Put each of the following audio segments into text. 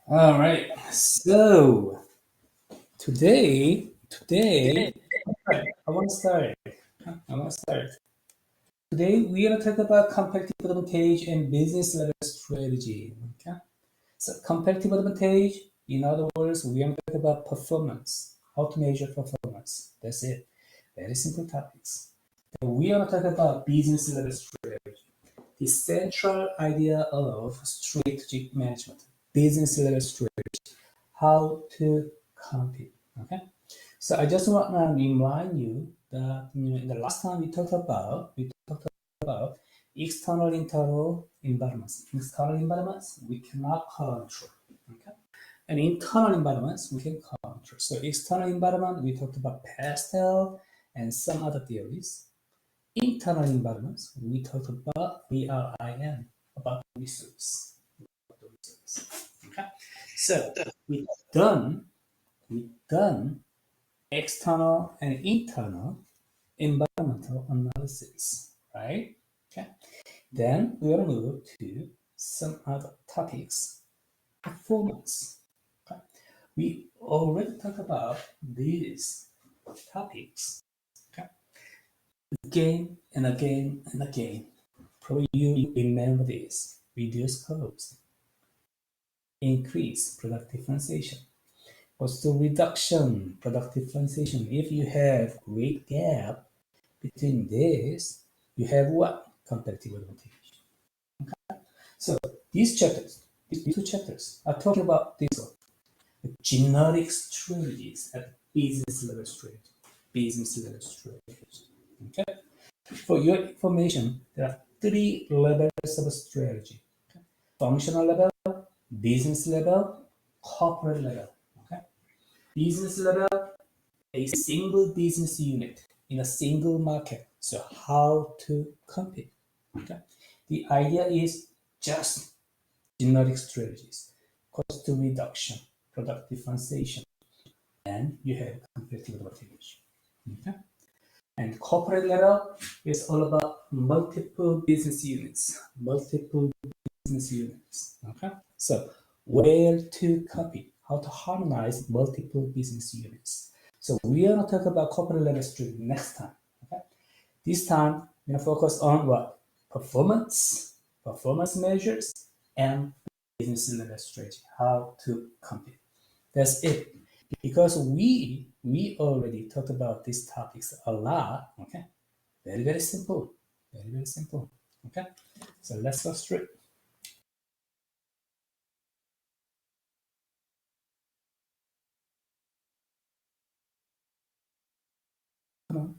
All right. So today, I want to start. I want to start. Today, we're going to talk about competitive advantage and business level strategy. Okay. So competitive advantage, in other words, we're going to talk about performance, how to measure performance. That's it. Very simple topics. Then we're going to talk about business level strategy, the central idea of strategic management, business level strategy, how to compete. Okay. So I just want to remind you that in the last time we talked about external internal environments. External environments we cannot control. Okay. And internal environments we can control. So external environment we talked about pastel and some other theories. Internal environments we talked about VRIN, about resource. Okay. So we done we done external and internal environmental analysis, right? Okay. Then we will move to some other topics. Performance. Okay. We already talked about these topics. Okay. Again and again and again. Probably you remember this. Reduce cost. Increase product differentiation. Also reduction, product differentiation. If you have great gap between this, you have what? Competitive advantage. So these two chapters are talking about this one, the generic strategies at business level strategy. Business level strategy. Okay. For your information, there are three levels of strategy. Okay? Functional level, business level, corporate level. Okay. Business level, a single business unit in a single market. So how to compete? Okay. The idea is just generic strategies, cost reduction, product differentiation, and you have competitive advantage. Okay. And corporate level is all about multiple business units, Okay. So where to copy, how to harmonize multiple business units. So we are going to talk about corporate level strategy next time. Okay. This time we're going to focus on what? Performance measures, and business level strategy, how to compete. That's it. Because we already talked about these topics a lot. Okay. Very, very simple. Very, very simple. Okay. So let's go straight. Come on.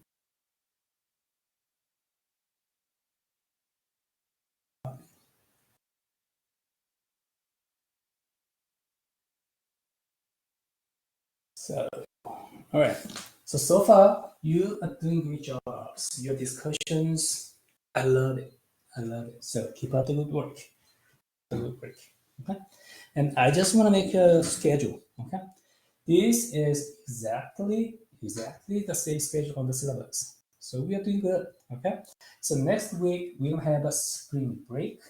So, all right. So far, you are doing great jobs. Your discussions, I love it. I love it. So keep up the good work. The good work. Okay. And I just want to make a schedule. Okay. This is exactly the same schedule on the syllabus. So we are doing good. Okay. So next week we will have a spring break,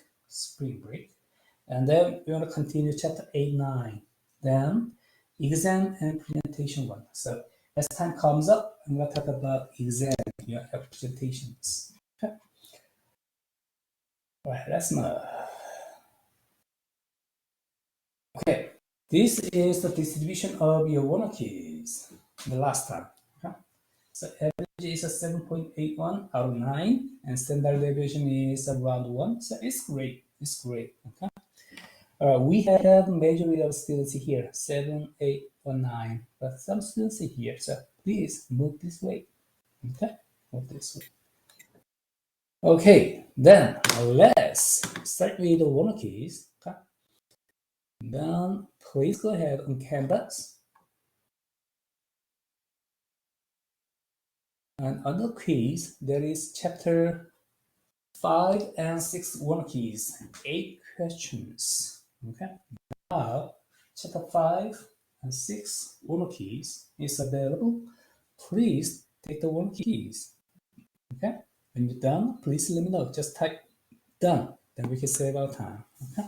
and then we're going to continue chapter 8, 9. Then exam and presentation one. So as time comes up, I'm going to talk about exam, your presentations. Okay. All right, let's move. Okay, this is the distribution of your one keys the last time. Okay. So average is a 7.81 out of 9, and standard deviation is around 1. So it's great. It's great. Okay. We have majority of students here, 7, 8, or 9, but some students here. So please move this way. Okay, move this way. Okay, then let's start with the one keys. Okay. Then please go ahead on Canvas. And on the quiz, there is chapter 5 and 6 one keys, 8 questions. Okay. Now, chapter 5 and 6 one keys is available. Please take the one keys. Okay. When you're done, please let me know. Just type done. Then we can save our time. Okay.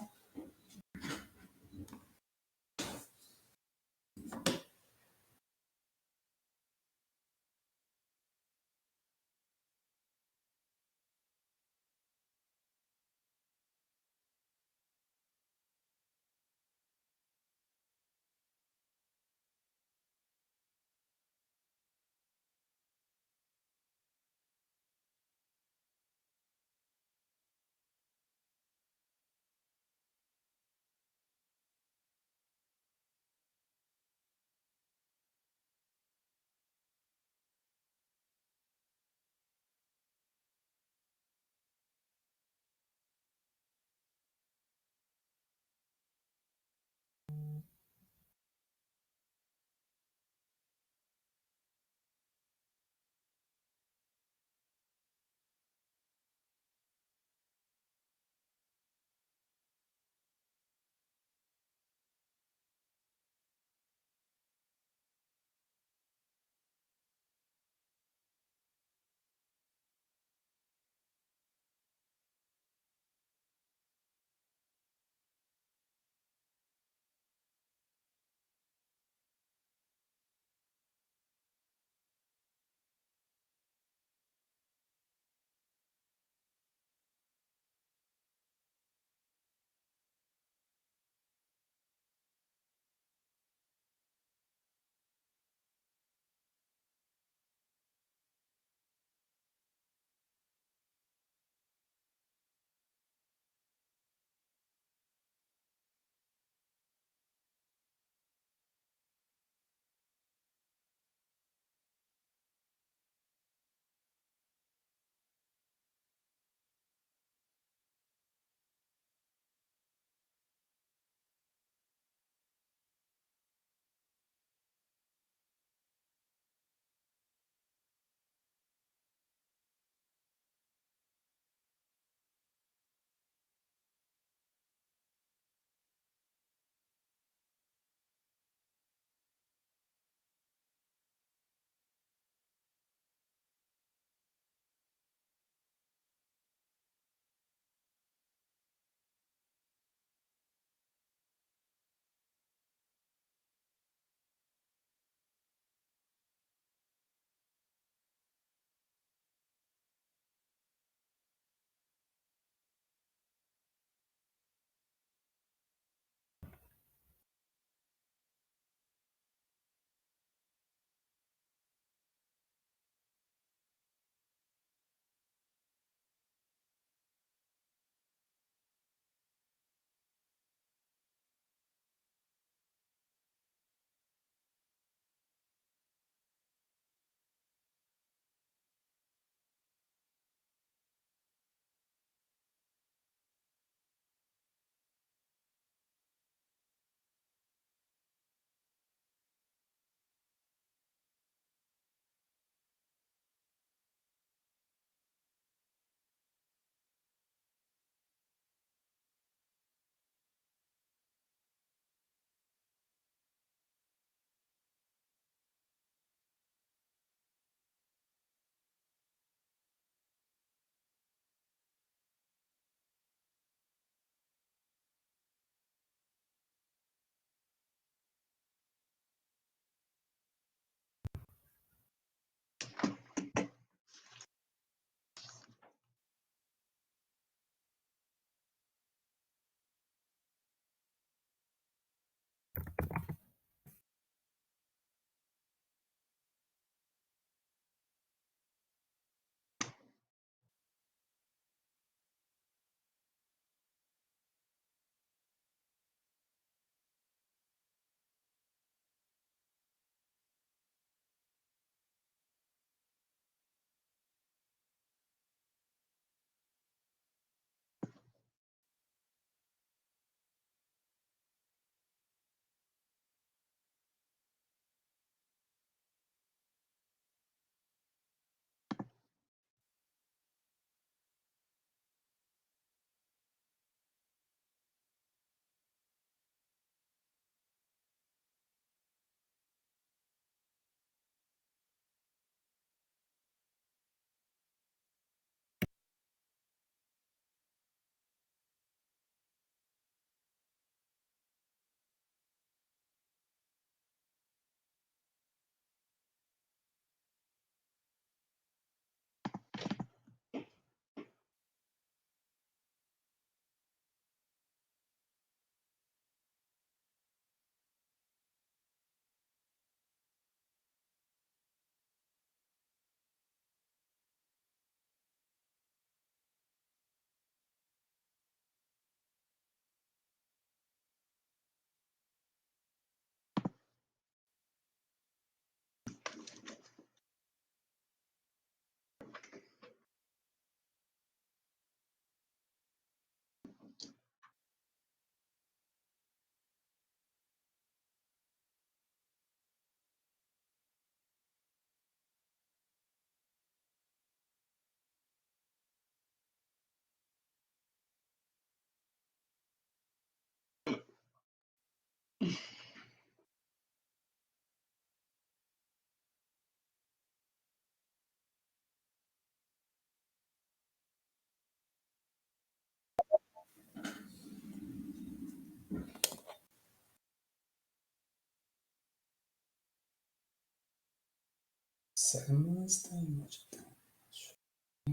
7 minutes time.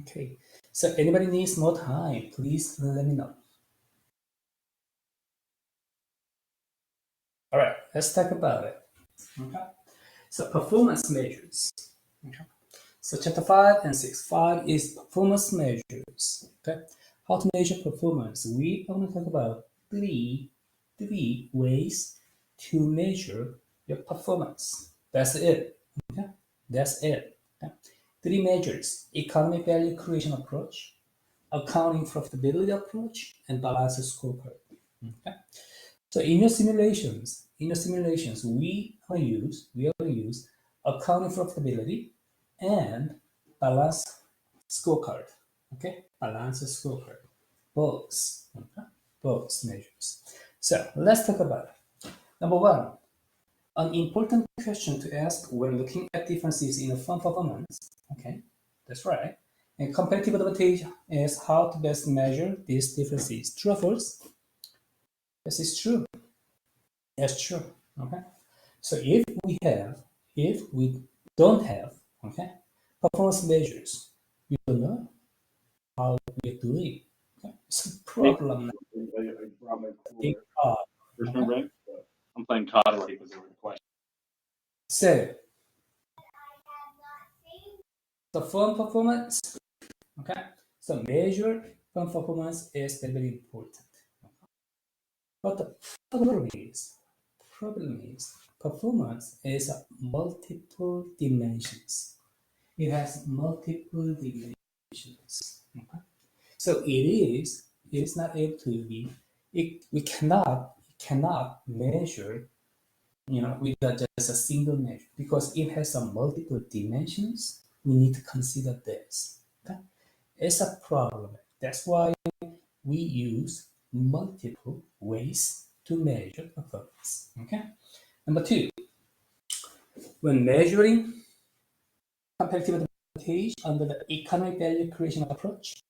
Okay. So anybody needs more time, please let me know. All right, let's talk about it. Okay. So performance measures. Okay. So chapter 5 and 6. 5 is performance measures. Okay. How to measure performance. We are going to talk about three ways to measure your performance. That's it. Okay. That's it. Okay. Three measures: economic value creation approach, accounting profitability approach, and balance scorecard. Okay. So in your simulations, we are use accounting profitability and balance scorecard. Okay, balance scorecard, both, okay? Both measures. So let's talk about it. Number one, an important question to ask when looking at differences in a firm performance. Okay, that's right. And competitive advantage is how to best measure these differences. True or false? This is true. That's true. Okay. So if we don't have, okay, performance measures, we don't know how we're doing. Okay? It's a problem. Big problem. Okay. I'm playing COD already because there were questions. So the firm performance, okay. So measure firm performance is very, very important. But the problem is performance is a multiple dimensions. It has multiple dimensions. Okay? So it is not able to be, we cannot measure, with just a single measure because it has some multiple dimensions. We need to consider this. Okay? It's a problem. That's why we use multiple ways to measure performance. Okay. Number two, when measuring competitive advantage under the economic value creation approach,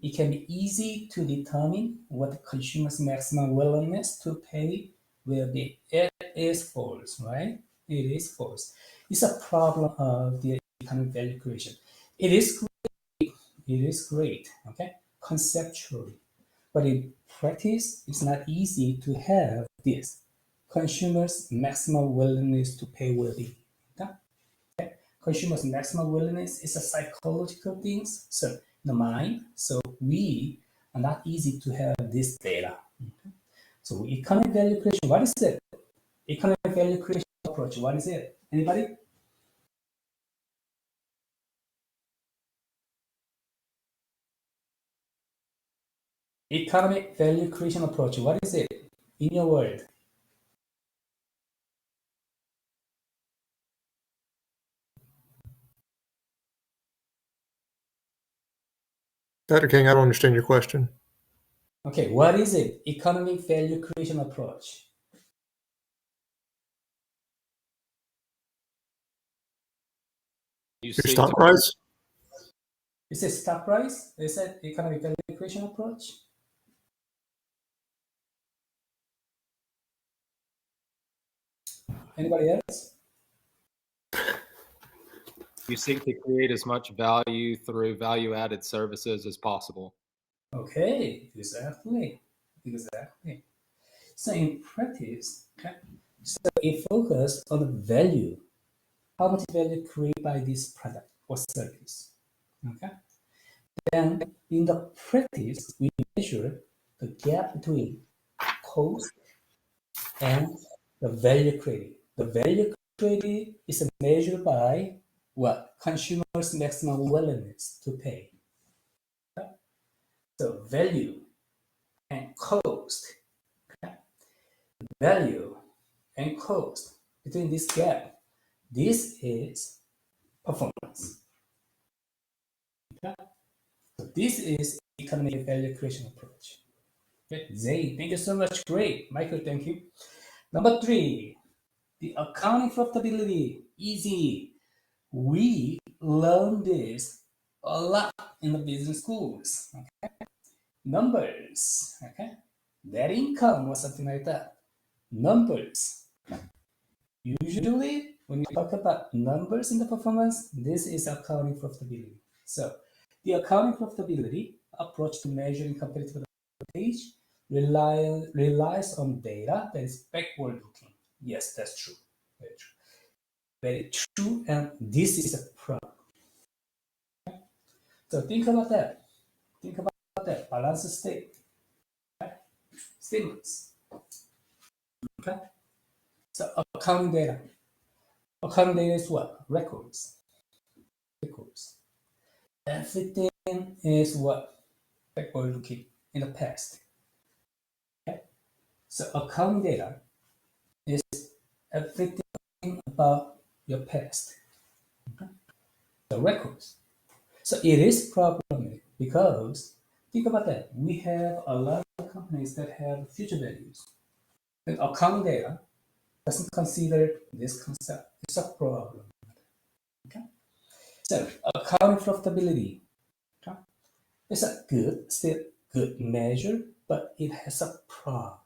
it can be easy to determine what the consumer's maximum willingness to pay will be. It is false, right? It is false. It's a problem of the economic value creation. It is great. It is great, okay, conceptually. But in practice, it's not easy to have this. Consumers' maximum willingness to pay will be. Okay? Consumers' maximum willingness is a psychological thing, so in the mind. So we are not easy to have this data. Okay? So economic value creation, what is it? Economic value creation approach, what is it? Anybody? Economic value creation approach, what is it in your world? Dr. King, I don't understand your question. Okay, what is it? Economic value creation approach. Your stock price? Is it stock price? Is it economic value creation approach? Anybody else? You seek to create as much value through value-added services as possible. Okay, exactly. So in practice, okay, so it focuses on the value, how much value created by this product or service. Okay. Then in the practice, we measure the gap between cost and the value created. The value created is measured by what? Consumers' maximum willingness to pay. Okay? So value and cost. Okay? Value and cost between this gap. This is performance. Okay? So this is economic value creation approach. Okay? Zay, thank you so much. Great. Michael, thank you. Number three, the accounting profitability. Easy. We learn this a lot in the business schools. Okay? Numbers. Okay? Net income or something like that. Numbers. Usually when we talk about numbers in the performance, this is accounting profitability. So the accounting profitability approach to measuring competitive advantage relies on data that is backward looking. Yes, that's true. Very true. Very true, and this is a problem. Okay? So think about that. Think about that. Balance state. Okay? Statements. Okay? So accounting data. Accounting data is what? Records. Records. Everything is what? Backward looking in the past. Okay? So accounting data is everything about your past. Okay? The records. So it is problematic because think about that. We have a lot of companies that have future values. And accounting data doesn't consider this concept. It's a problem. Okay? So accounting profitability. Okay? It's a still good measure, but it has a problem.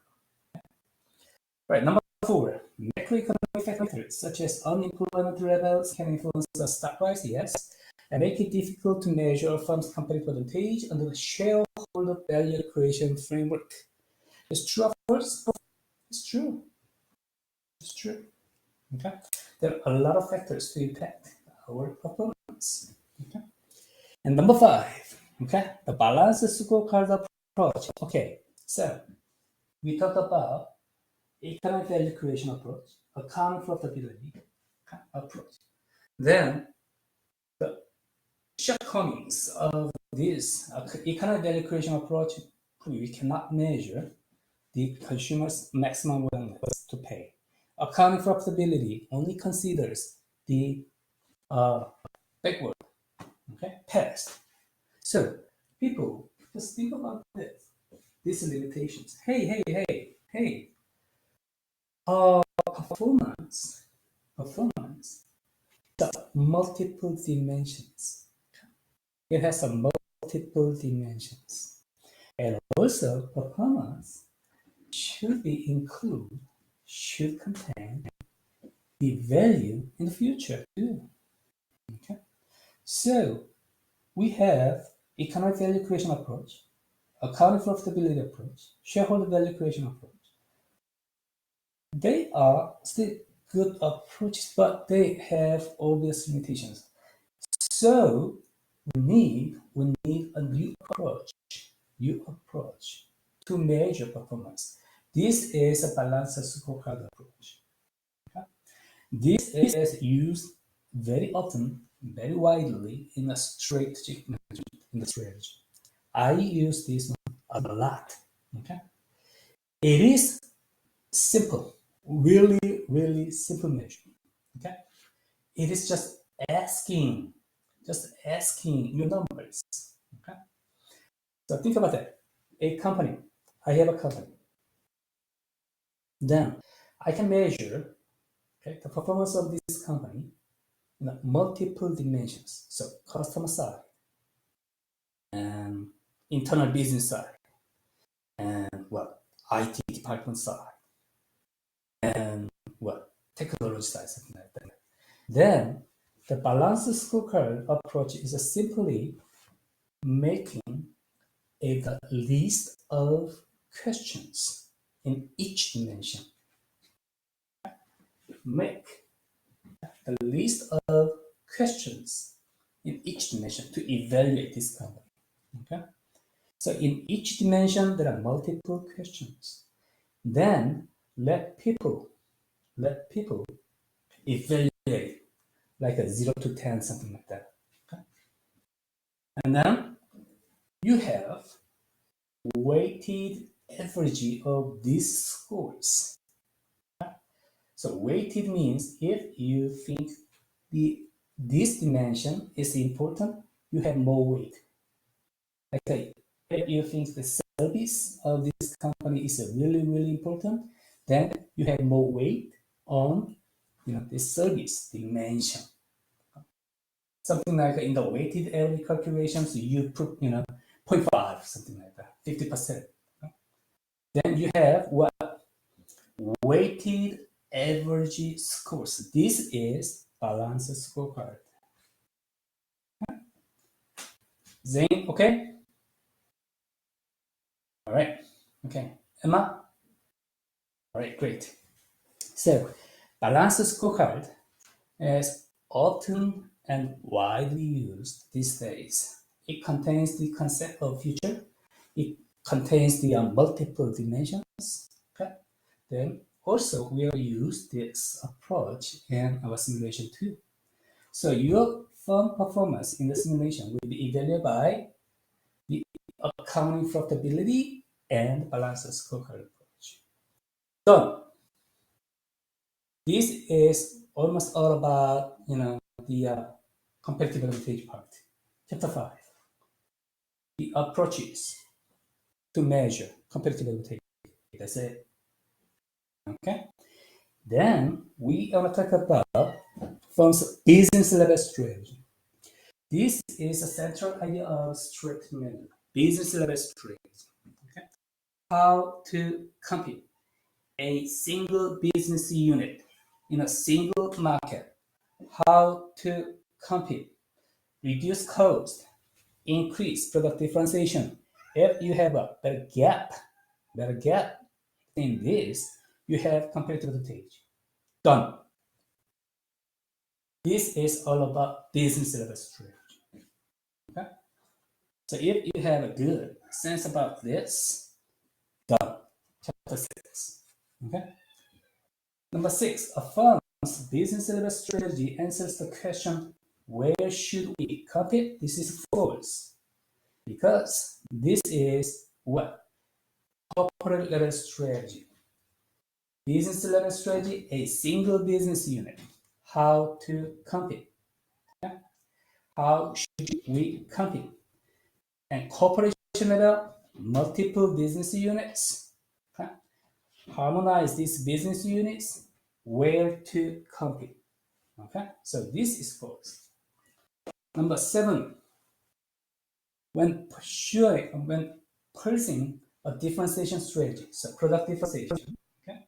Right, number 4, macroeconomic factors such as unemployment levels can influence the stock price, yes, and make it difficult to measure a firm's competitive advantage under the shareholder value creation framework. It's true, of course. It's true. It's true. Okay, there are a lot of factors to impact our performance. Okay, and number 5, okay, the balanced scorecard approach. Okay, so we talked about economic value creation approach, accounting profitability approach. Then the shortcomings of this economic value creation approach, we cannot measure the consumer's maximum willingness to pay. Accounting profitability only considers the backward, okay, past. So people just think about this, these limitations. Hey, performance, the multiple dimensions. It has a multiple dimensions. And also performance should contain the value in the future too. Okay. So we have economic value creation approach, accounting profitability approach, shareholder value creation approach. They are still good approaches, but they have obvious limitations. So we need a new approach to measure performance. This is a balanced scorecard approach. Okay? This is used very often, very widely in a strategic management, in the strategy. I use this one a lot. Okay? It is simple, really simple measurement. Okay? It is just asking your numbers. Okay? So think about that. I have a company. Then I can measure, okay, the performance of this company in multiple dimensions. So customer side, and internal business side, and IT department side, and technology side, something like that. Then the balanced scorecard approach is simply making a list of questions in each dimension. Make a list of questions in each dimension to evaluate this company. Okay? So in each dimension, there are multiple questions. Then let people evaluate like a 0 to 10, something like that. Okay? And then you have weighted average of these scores. So weighted means if you think this dimension is important, you have more weight. Okay, if you think the service of this company is really important, then you have more weight on the service dimension. Something like in the weighted average calculations, you put 0.5, something like that, 50%. Then you have weighted average scores. This is balanced scorecard. Zane, okay? All right, okay. Emma? All right, great. So, balanced scorecard is often and widely used these days. It contains the concept of future. It contains the multiple dimensions. Okay? Then also we'll use this approach in our simulation too. So your firm performance in the simulation will be evaluated by the accounting profitability and balanced scorecard approach. Done. This is almost all about the competitive advantage part. Chapter 5. The approaches to measure competitive advantage. That's it. Okay. Then we are going to talk about firm's business level strategy. This is a central idea of strict management. Business level strategy. Okay. How to compete a single business unit in a single market. How to compete, reduce cost, increase product differentiation. If you have a better gap in this, you have competitive advantage. Done. This is all about business level strategy. Okay? So if you have a good sense about this, done. Chapter 6. Okay? Number 6, a firm's business level strategy answers the question, where should we compete? This is false. Because this is what? Corporate level strategy. Business level strategy, a single business unit. How to compete? Okay? How should we compete? And corporation level, multiple business units. Okay? Harmonize these business units, where to compete. Okay, so this is false. Number 7, when pursuing a differentiation strategy, so product differentiation, okay,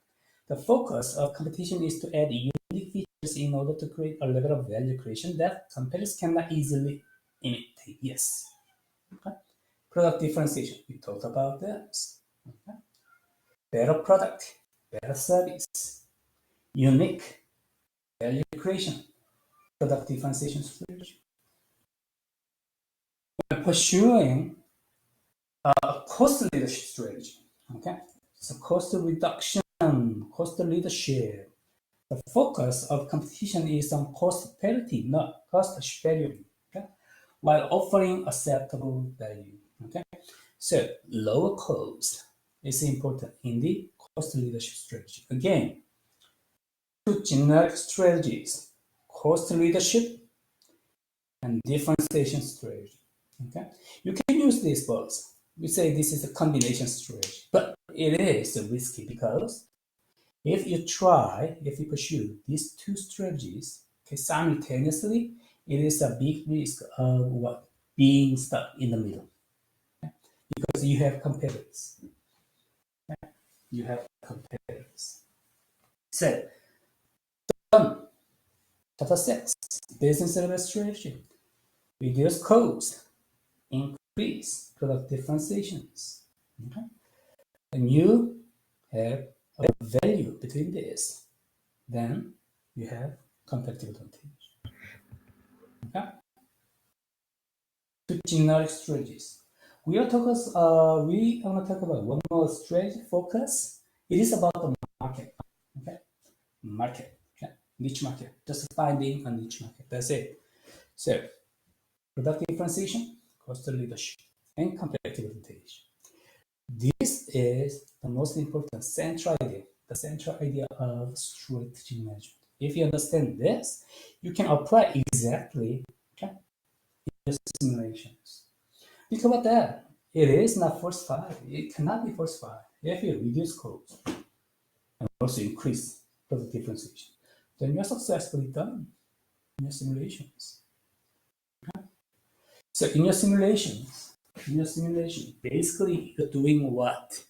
the focus of competition is to add unique features in order to create a level of value creation that competitors cannot easily imitate. Yes. Okay. Product differentiation, we talked about this. Okay. Better product, better service, unique value creation, product differentiation strategy. When pursuing a cost leadership strategy, okay? So cost reduction, cost leadership. The focus of competition is on cost parity, not cost sharing, okay? While offering acceptable value, okay? So lower cost is important in the cost leadership strategy. Again, two generic strategies, cost leadership and differentiation strategy. Okay, you can use these both. We say this is a combination strategy, but it is risky because if you pursue these two strategies simultaneously, it is a big risk of being stuck in the middle, okay? Because you have competitors. Okay? You have competitors. So, done. Chapter 6, business level strategy. Reduce cost, increase product differentiations. Okay? And you have a value between this, then you have competitive advantage. Okay? Two generic strategies. We are going to talk about one more strategy focus. It is about the market. Okay? Market. Okay? Niche market. Just finding a niche market. That's it. So, product differentiation, cost leadership, and competitive advantage. This is the most important central idea, the central idea of strategic management. If you understand this, you can apply exactly in your simulations. Think about that. It is not falsified. It cannot be falsified. If you reduce cost and also increase product differentiation, then you're successfully done in your simulations. Okay? So in your simulation, basically you're doing what?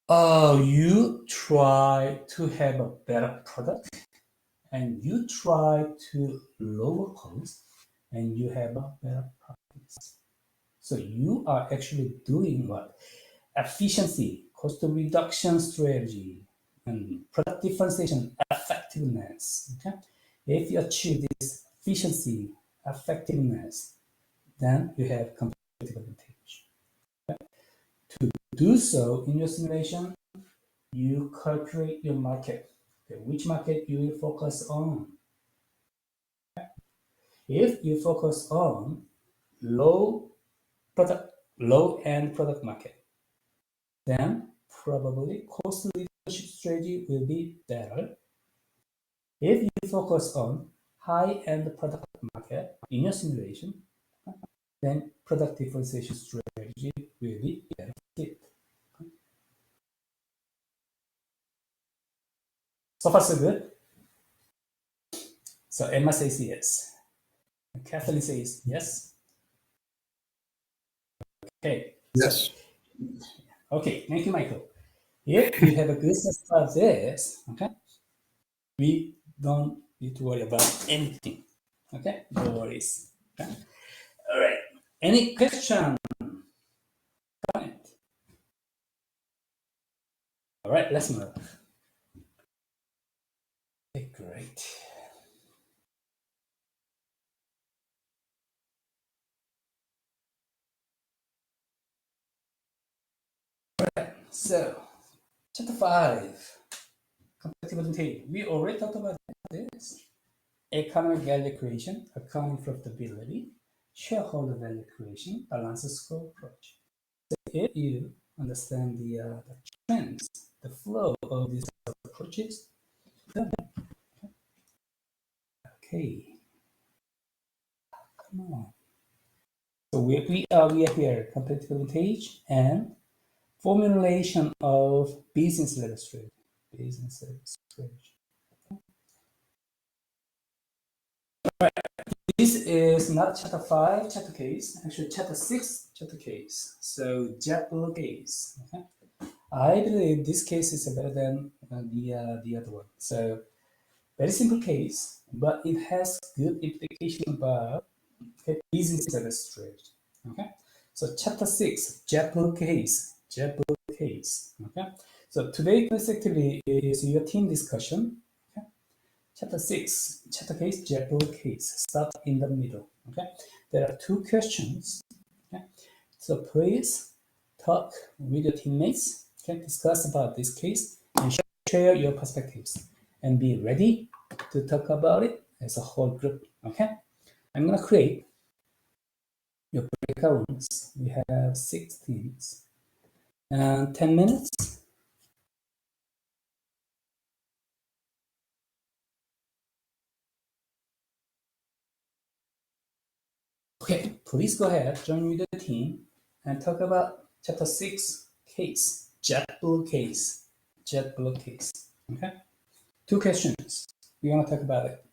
You try to have a better product, and you try to lower cost, and you have a better profits. So you are actually doing what? Efficiency, cost reduction strategy, and product differentiation effectiveness. Okay, if you achieve this efficiency, effectiveness, then you have competitive advantage. To do so in your simulation, you calculate your market, okay, which market you will focus on. If you focus on low end product market, then probably cost leadership strategy will be better. If you focus on high end product market in your simulation, then product differentiation strategy will be better fit. So far so good. So Emma says yes. Kathleen says yes. Okay. Yes. Okay, thank you, Michael. If you have a good sense about this, okay, we don't need to worry about anything. Okay, no worries. Okay? All right. Any question? Comment? All right, let's move. Okay, great. All right, so chapter 5, competitive advantage. We already talked about this. Economic value creation, accounting profitability, shareholder value creation, balanced score approach. So if you understand the trends, the flow of these approaches, then okay, come on. So we are here, competitive advantage and formulation of business level strategy. Business level strategy. This is not chapter 5 chapter case, actually chapter 6 chapter case. So JetBlue case. Okay? I believe this case is better than the other one. So very simple case, but it has good implication about business level strategy. Okay, so chapter 6 JetBlue case. JetBlue case. Okay, so today consecutively is your team discussion. Okay, chapter 6 chapter case JetBlue case. Start in the middle. Okay, there are two questions. Okay, so please talk with your teammates. Okay, discuss about this case and share your perspectives and be ready to talk about it as a whole group. Okay, I'm gonna create your breakout rooms. We have 6 teams and 10 minutes. Okay, please go ahead, join with the team and talk about chapter 6 case, JetBlue case. JetBlue case. Okay, 2 questions. We want to talk about it.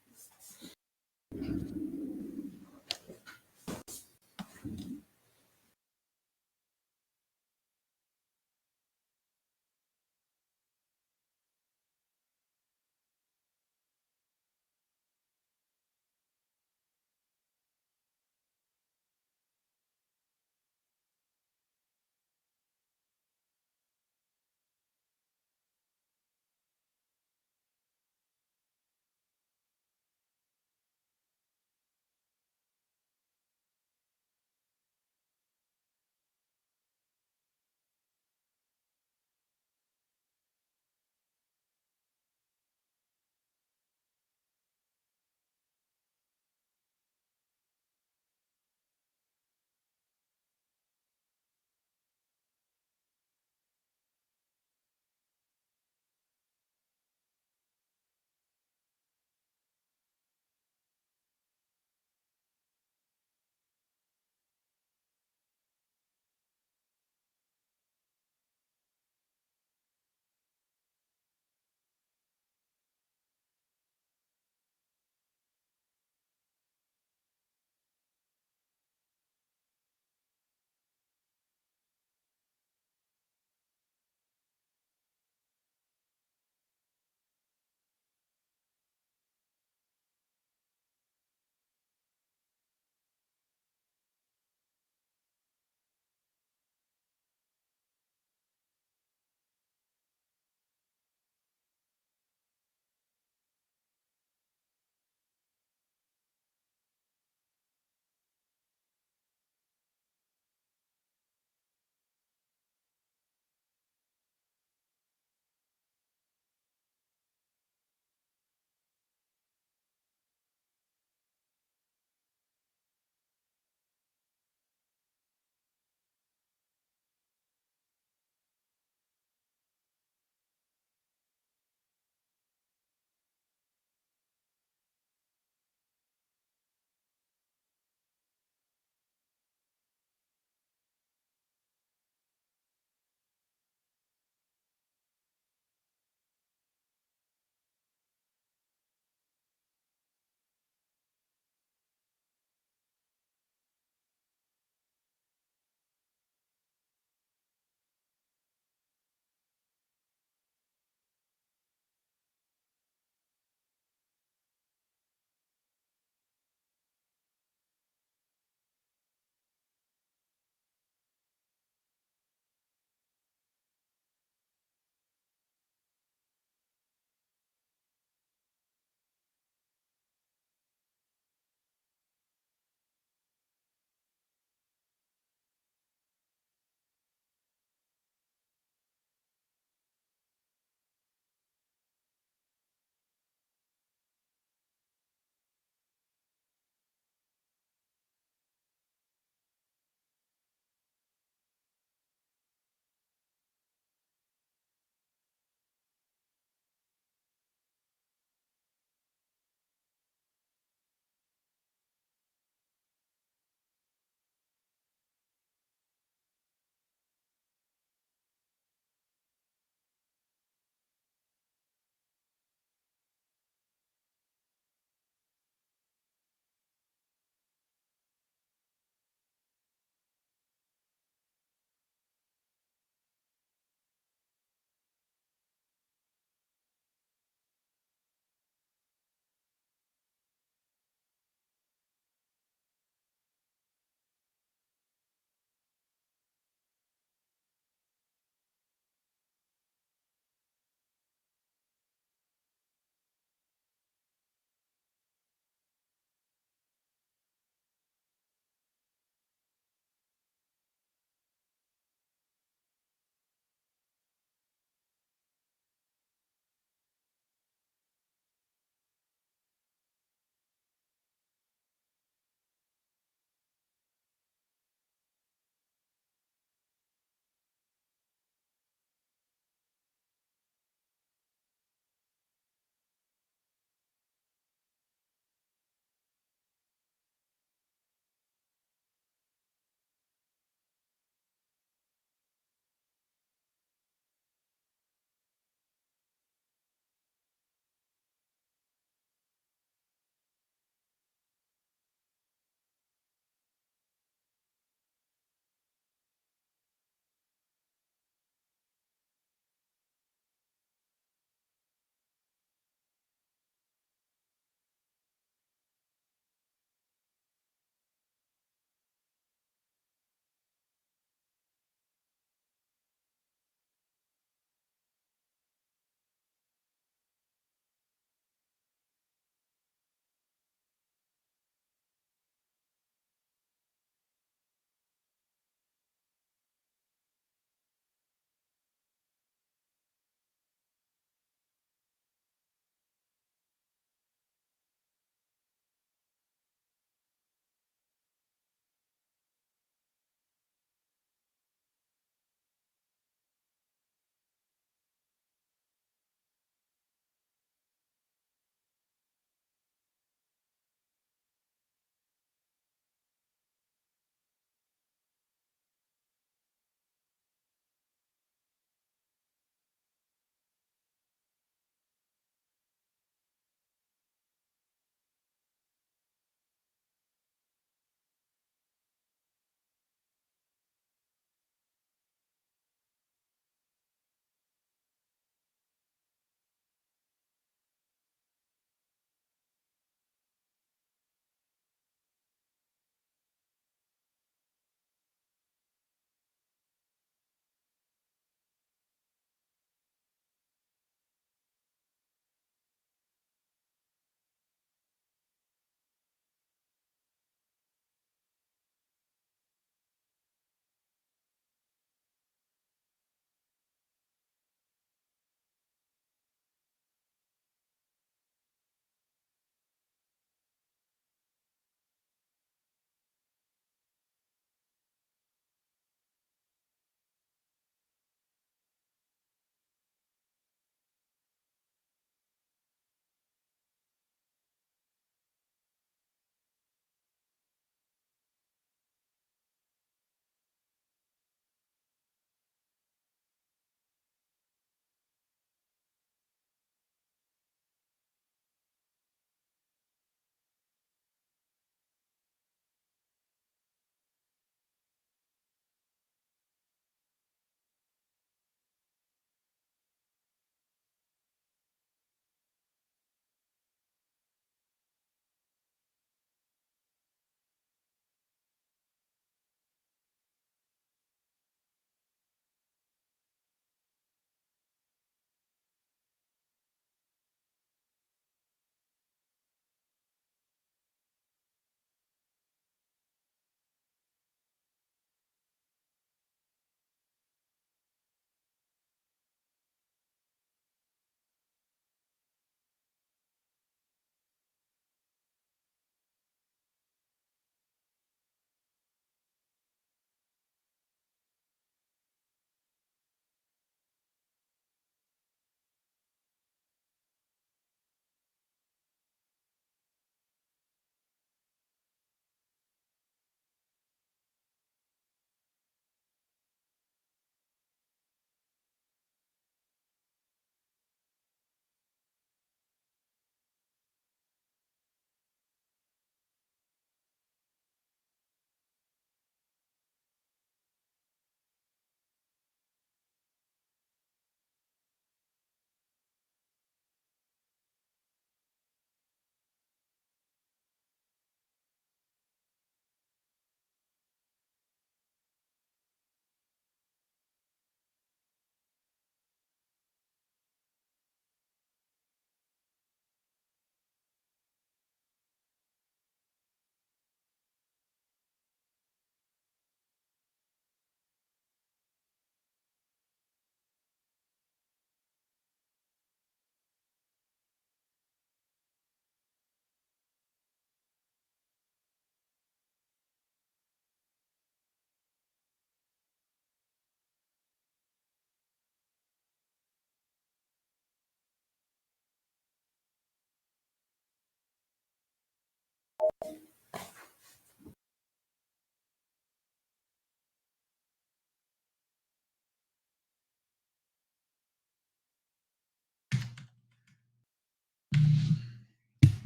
All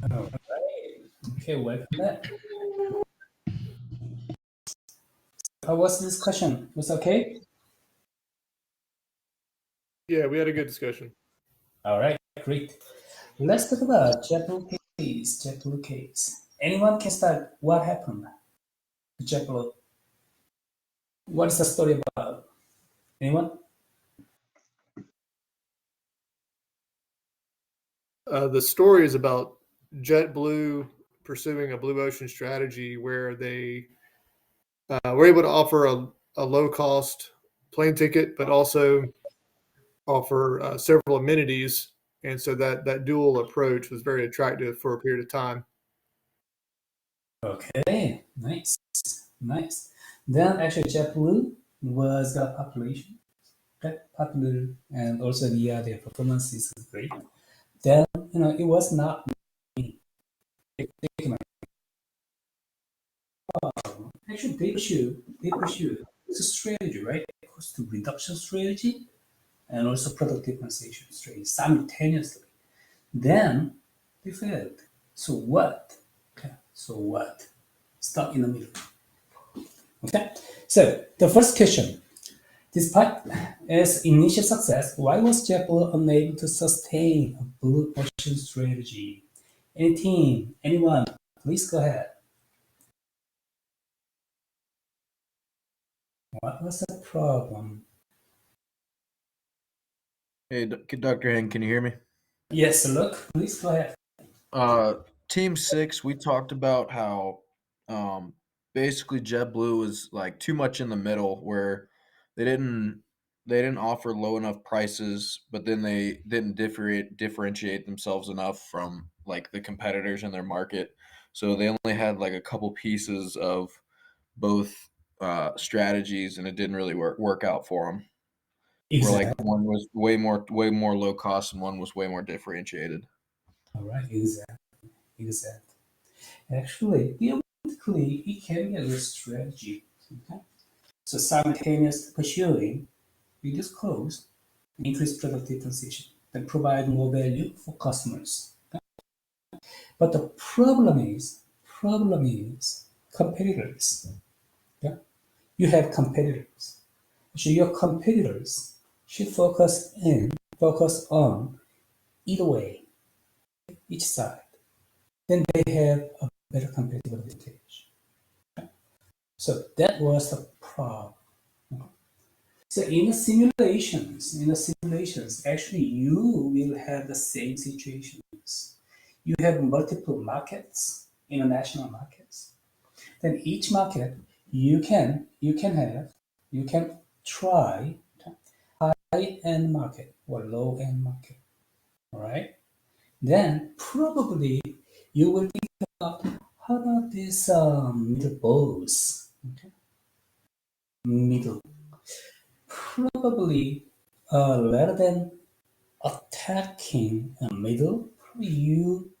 right. Okay, welcome back. How was this discussion? Was okay? Yeah, we had a good discussion. All right, great. Let's talk about JetBlue case. JetBlue case. Anyone can start. What happened? JetBlue. What is the story about? Anyone? The story is about JetBlue pursuing a blue ocean strategy where they were able to offer a low cost plane ticket, but also offer several amenities. And so that dual approach was very attractive for a period of time. Okay, nice, nice. Then actually JetBlue was the population, okay, popular, and also their performance is great. Then it was not me. Actually they pursue it's a strategy, right? Cost reduction strategy and also product differentiation strategy simultaneously. Then they failed. So what? Okay, so what? Stuck in the middle. Okay, so the first question: despite its initial success, why was JetBlue unable to sustain a blue ocean strategy? Any team, anyone, please go ahead. What was the problem? Hey, Dr. Heng, can you hear me? Yes, look, please go ahead. Team 6, we talked about how basically JetBlue was like too much in the middle where they didn't offer low enough prices, but then they didn't differentiate themselves enough from like the competitors in their market. So they only had like a couple pieces of both strategies, and it didn't really work out for them. Where like Exactly. one was way more low cost and one was way more differentiated. All right, exactly. Actually, theoretically, it can be a good strategy. Okay? So simultaneous pursuing reduce cost, increase product differentiation, and provide more value for customers. Okay? But the problem is competitors. Yeah? You have competitors. So your competitors should focus on either way, each side. Then they have a better competitive advantage. So that was the problem. So in the simulations, actually you will have the same situations. You have multiple markets, international markets. Then each market you can try high end market or low end market. All right. Then probably you will think about how about this middle bows? Okay. Middle. Probably rather than attacking a middle, you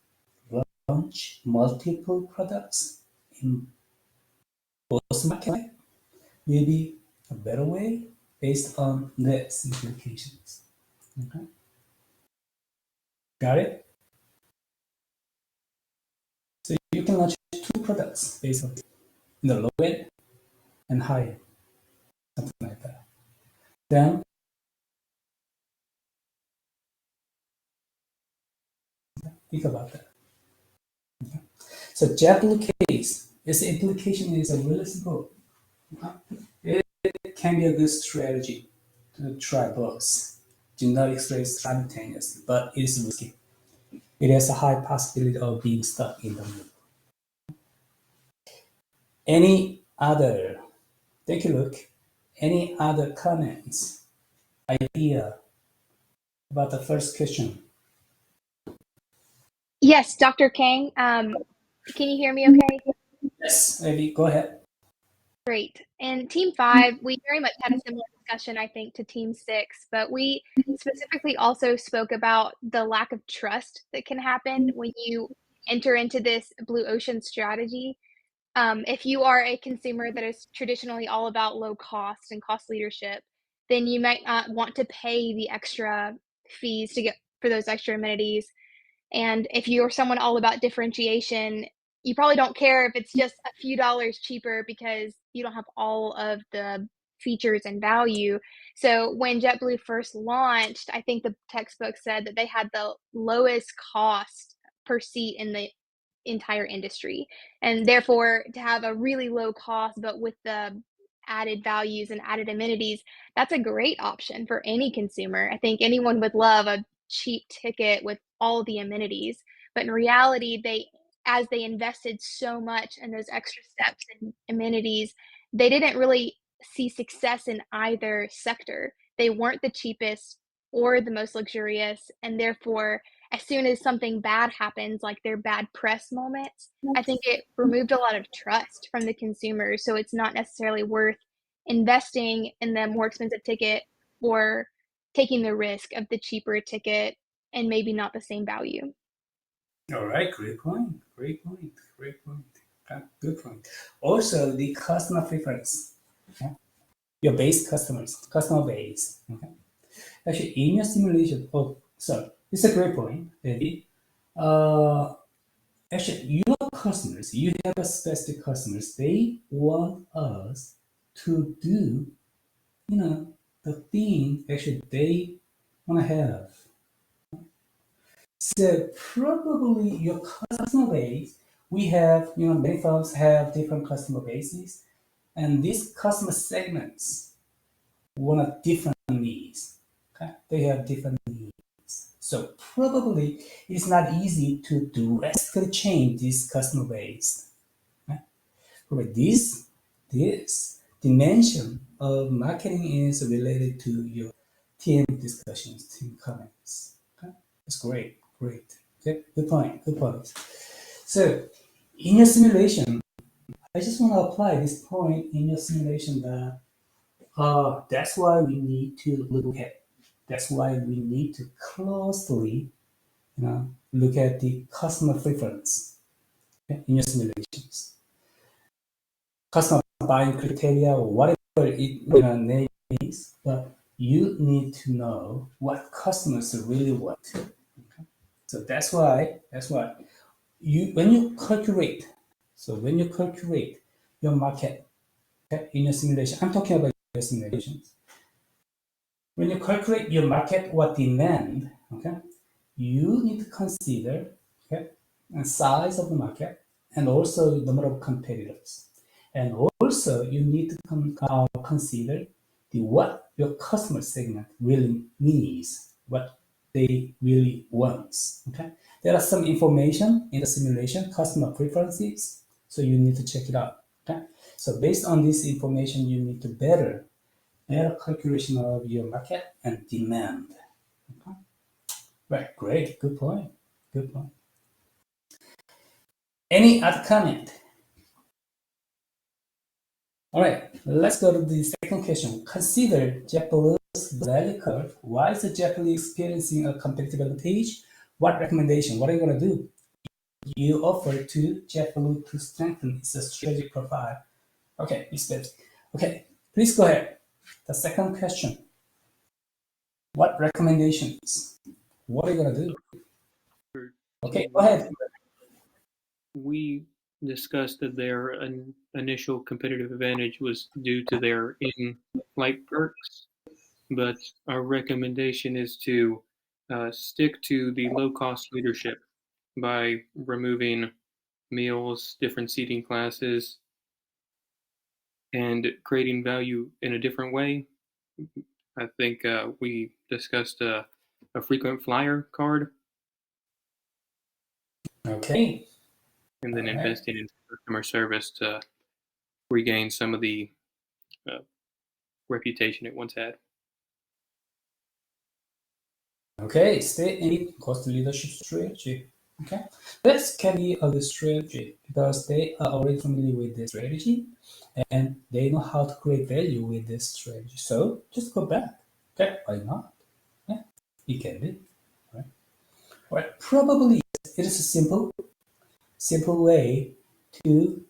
launch multiple products in both market. Maybe a better way based on the implications. Okay. Got it? So you can launch two products based on the low end and high end, something like that. Then think about that. So JetBlue case, its implication is a really simple. It can be a good strategy to try both. Do not express simultaneously, but it is risky. It has a high possibility of being stuck in the middle. Any other, take a look, any other comments, idea about the first question? Yes, Dr. Kang, can you hear me okay? Yes, maybe go ahead. Great. In Team 5, we very much had a similar discussion, I think, to Team 6, but we specifically also spoke about the lack of trust that can happen when you enter into this blue ocean strategy. If you are a consumer that is traditionally all about low cost and cost leadership, then you might not want to pay the extra fees to get for those extra amenities. And if you're someone all about differentiation, you probably don't care if it's just a few dollars cheaper because you don't have all of the features and value. So when JetBlue first launched, I think the textbook said that they had the lowest cost per seat in the entire industry. And therefore, to have a really low cost, but with the added values and added amenities, that's a great option for any consumer. I think anyone would love a cheap ticket with all the amenities. But in reality, as they invested so much in those extra steps and amenities, they didn't really see success in either sector. They weren't the cheapest or the most luxurious, and therefore, as soon as something bad happens, like their bad press moments, I think it removed a lot of trust from the consumers. So it's not necessarily worth investing in the more expensive ticket or taking the risk of the cheaper ticket and maybe not the same value. All right, great point. Great point. Great point. Good point. Also, the customer preference. Okay? Your base customers, customer base. Okay. Actually, in your simulation, sorry, it's a great point, Eddie. Actually, your customers, you have a specific customers. They want us to do, the thing actually they want to have. So probably your customer base, we have, many firms have different customer bases, and these customer segments want different needs. Okay, they have different needs. So probably it's not easy to drastically change this customer base. Okay? But this dimension of marketing is related to your team discussions, team comments. Okay? That's great. Okay, good point. So in your simulation, I just want to apply this point in your simulation that that's why we need to look at. That's why we need to closely, look at the customer preference, okay, in your simulations. Customer buying criteria, whatever it name is, but you need to know what customers really want. Okay? So that's why when you calculate your market, okay, in your simulation, I'm talking about your simulations. When you calculate your market or demand, okay, you need to consider, okay, the size of the market and also the number of competitors. And also you need to consider what your customer segment really needs, what they really want. Okay, there are some information in the simulation, customer preferences, so you need to check it out. Okay, so based on this information, you need to better calculation of your market and demand. Okay. Right, great, good point. Any other comment? All right, let's go to the second question. Consider JetBlue's value curve. Why is JetBlue experiencing a competitive advantage? What recommendation? What are you going to do? You offer to JetBlue to strengthen its strategic profile. Okay, okay, please go ahead. The second question. What recommendations? What are you going to do? Okay, go ahead. We discussed that their initial competitive advantage was due to their in-flight perks, but our recommendation is to stick to the low-cost leadership by removing meals, different seating classes, and creating value in a different way. I think we discussed a frequent flyer card. Okay. And then investing in customer service to regain some of the reputation it once had. Okay, stay in cost leadership strategy. Okay, this can be a good strategy because they are already familiar with this strategy and they know how to create value with this strategy. So just go back. Okay, why not? Yeah, it can be. Right. Probably it is simple. simple way to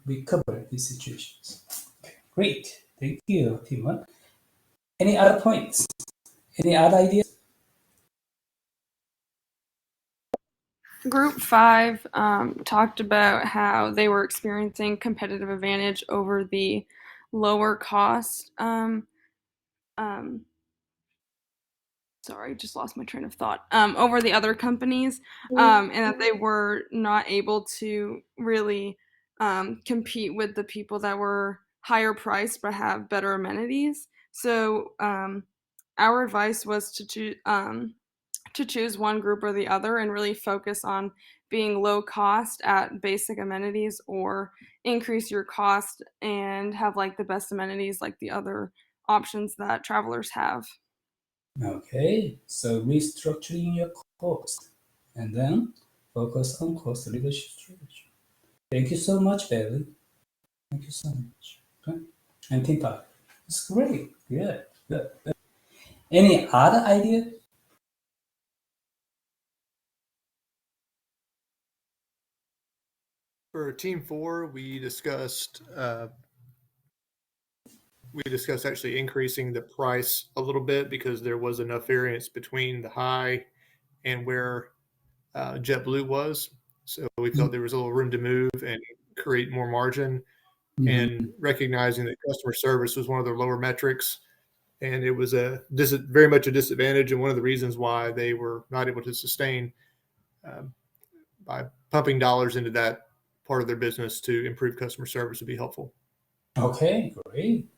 recover these situations. Okay, great, thank you, Team 1. Any other points? Any other ideas? Group 5 talked about how they were experiencing competitive advantage over the lower cost. Sorry, just lost my train of thought. Over the other companies, and that they were not able to really compete with the people that were higher priced but have better amenities. So our advice was to choose one group or the other and really focus on being low cost at basic amenities, or increase your cost and have like the best amenities like the other options that travelers have. Okay, so restructuring your cost and then focus on cost leadership strategy. Thank you so much, Bailey. Thank you so much. Okay, and Team 5. It's great. Good. Any other idea? For Team 4, we discussed actually increasing the price a little bit because there was enough variance between the high and where JetBlue was. So we felt there was a little room to move and create more margin, and recognizing that customer service was one of their lower metrics. And it was very much a disadvantage, and one of the reasons why they were not able to sustain by pumping dollars into that part of their business to improve customer service would be helpful. Okay, great,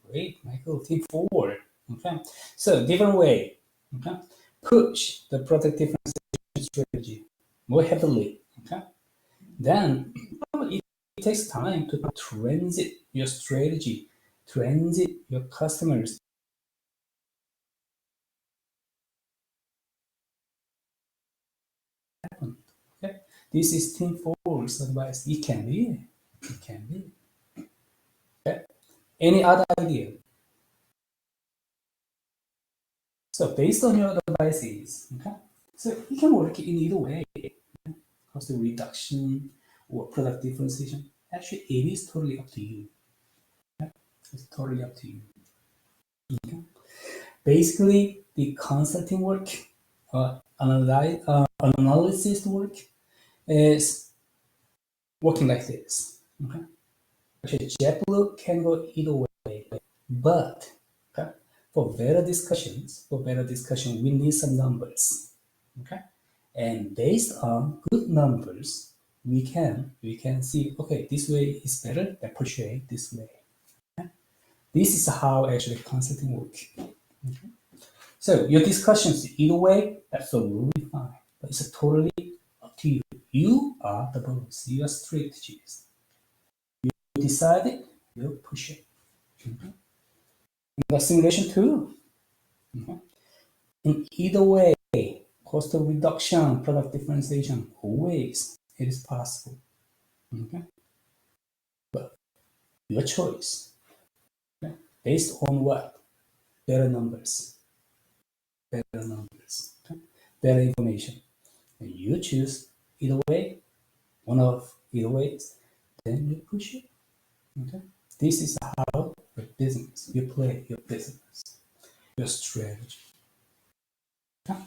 Michael. Team 4. Okay, so different way. Okay, push the product differentiation strategy more heavily. Okay, then it takes time to transit your strategy, transit your customers. Okay, this is Team 4's advice. It can be. Okay. Any other idea? So based on your advices, okay, so you can work in either way, cost reduction or product differentiation. Actually, it is totally up to you. Okay? It's totally up to you. Okay? Basically, the consulting work, analysis work is working like this. Okay? Actually, JetBlue can go either way, but okay, for better discussion, we need some numbers. Okay, and based on good numbers, we can see, okay, this way is better than pursue this way. Okay? This is how actually consulting works. Okay? So your discussions either way, absolutely fine, but it's totally up to you. You are the boss. You are strategist. You decide it. You push it. Okay? In the simulation too. Okay? In either way, cost of reduction, product differentiation, always it is possible. Okay? But your choice. Okay? Based on what? Better numbers. Okay? Better information. And you choose either way, one of either ways, then you push it. Okay? This is how your business, you play your business, your strategy. Okay?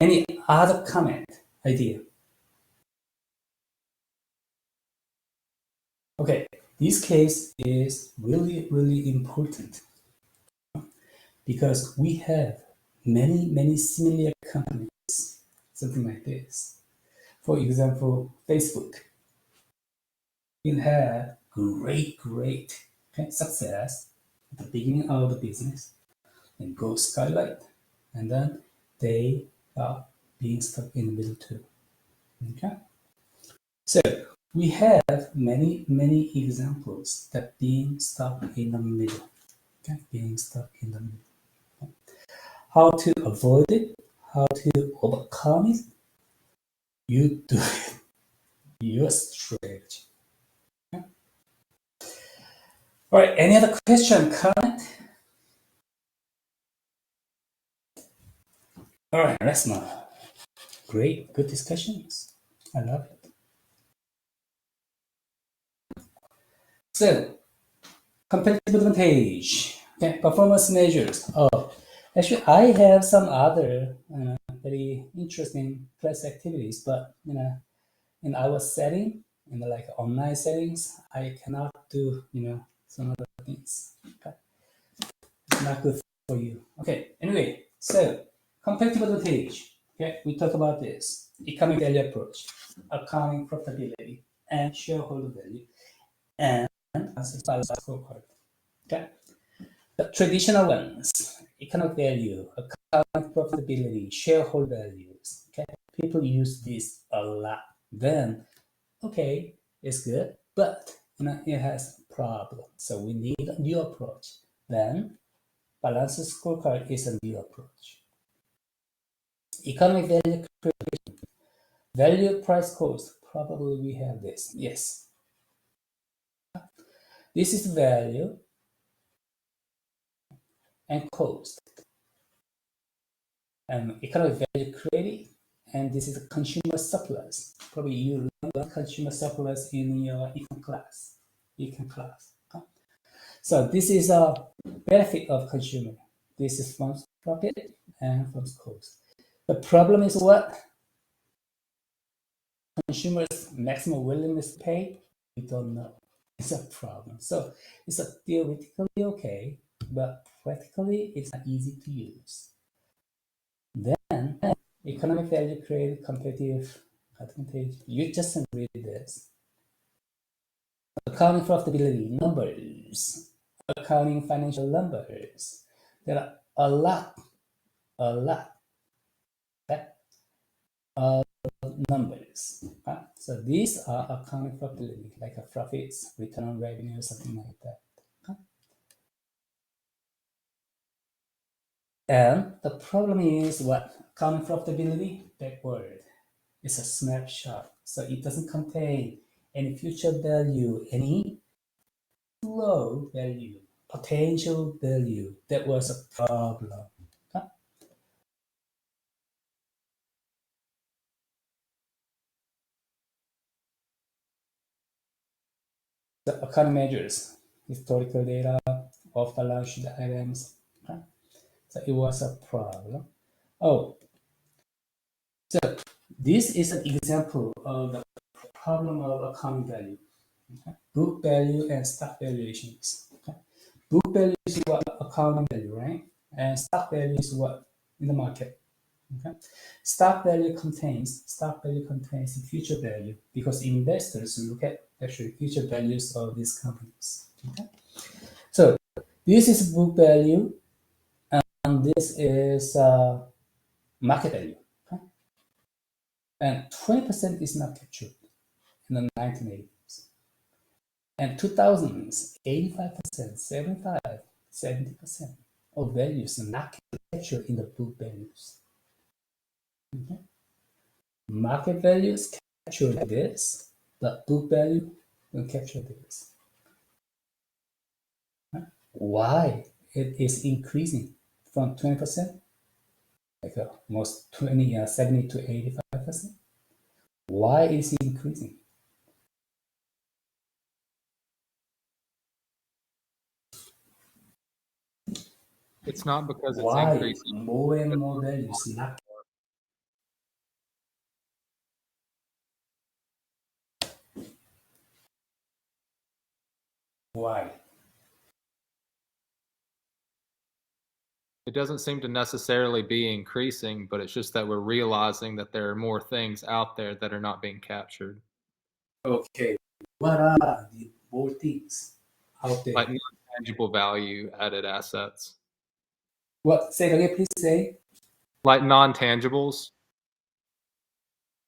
Any other comment, idea? Okay, this case is really important because we have many similar companies, something like this. For example, Facebook. It had great okay, success at the beginning of the business and go skylight, and then they are being stuck in the middle too. Okay, so we have many examples that being stuck in the middle. Okay, being stuck in the middle. How to avoid it? How to overcome it? You do it. Your strategy. Okay? All right. Any other question, comment? All right, let's move. Great, good discussions. I love it. So, competitive advantage. Okay, performance measures. Oh, actually, I have some other very interesting class activities, but in our setting, in the like online settings, I cannot do some other things. Okay, it's not good for you. Okay, anyway, so competitive advantage. Okay, we talk about this economic value approach, accounting profitability, and shareholder value, and balance scorecard. Okay, the traditional ones: economic value, accounting profitability, shareholder values. Okay, people use this a lot. Then, okay, it's good, but it has problems. So we need a new approach. Then, balance scorecard is a new approach. Economic value creation, value, price, cost. Probably we have this. Yes, this is value and cost, and economic value created, and this is a consumer surplus. Probably you learn consumer surplus in your econ class. So this is a benefit of consumer. This is firm's profit and firm's cost. The problem is what? Consumers' maximum willingness to pay, we don't know. It's a problem. So it's a theoretically okay, but practically it's not easy to use. Then economic value created competitive advantage. You just read this. Accounting profitability numbers. Accounting financial numbers. There are a lot of numbers. So these are accounting profitability, like a profits, return on revenue, something like that. And the problem is what? Accounting profitability, that word, is a snapshot. So it doesn't contain any future value, any flow value, potential value. That was a problem. The accounting measures, historical data, off balance sheet items. So it was a problem. Oh, so this is an example of the problem of accounting value. Okay? Book value and stock valuations. Okay? Book value is what accounting value, right? And stock value is what in the market. Okay? Stock value contains future value because investors look at actually future values of these companies. Okay? So this is book value, and this is market value. Okay? And 20% is not captured in the 1980s. And 2000s, 85%, 75, 70% of values are not captured in the book values. Okay? Market values capture this, but book value will capture this. Why it is increasing from 20%, like almost 70 to 85%? Why is it increasing? It's not because it's Why increasing. more and more values not? Why? It doesn't seem to necessarily be increasing, but it's just that we're realizing that there are more things out there that are not being captured. Okay, what are the more things out there? Like non-tangible value added assets. What? Say it again, please say. Like non-tangibles.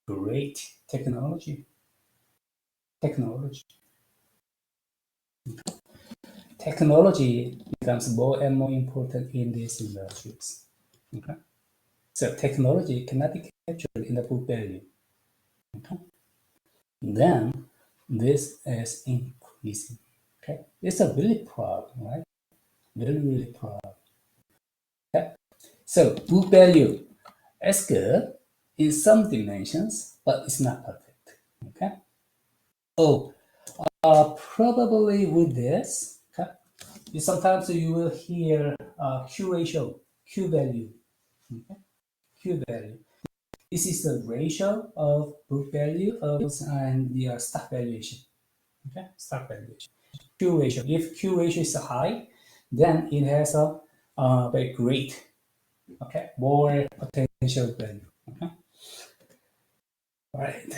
Great technology. Technology becomes more and more important in these industries. Okay? So technology cannot be captured in the book value. Okay? Then this is increasing. Okay? It's a really problem, right? Really problem. Okay? So book value is good in some dimensions, but it's not perfect. Okay? Oh, Probably with this, okay, sometimes you will hear Q ratio, Q value, okay? Q value. This is the ratio of book value and the stock valuation. Okay, stock valuation. Q ratio. If Q ratio is high, then it has a very great, okay, more potential value. Okay. All right.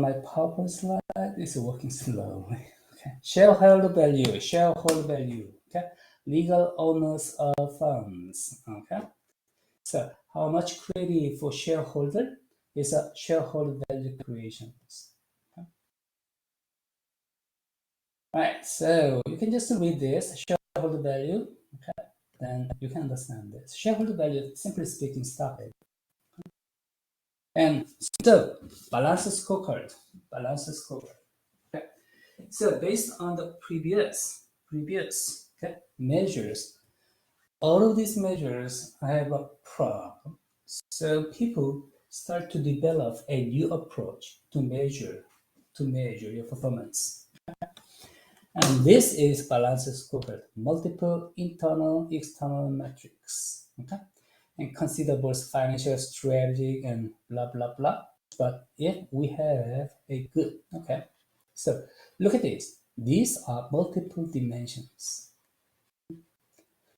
My PowerPoint slide is working slowly. Okay. Shareholder value. Shareholder value. Okay. Legal owners of funds. Okay. So how much credit for shareholder is a shareholder value creation. Okay. All right, so you can just read this shareholder value. Okay, then you can understand this. Shareholder value, simply speaking, stock value. And so balance scorecard. Okay. So based on the previous okay, measures, all of these measures have a problem. So people start to develop a new approach to measure your performance. And this is balanced scorecard, multiple internal, external metrics. Okay, and consider both financial strategy and blah blah blah. But if we have a good, okay, so look at this. These are multiple dimensions.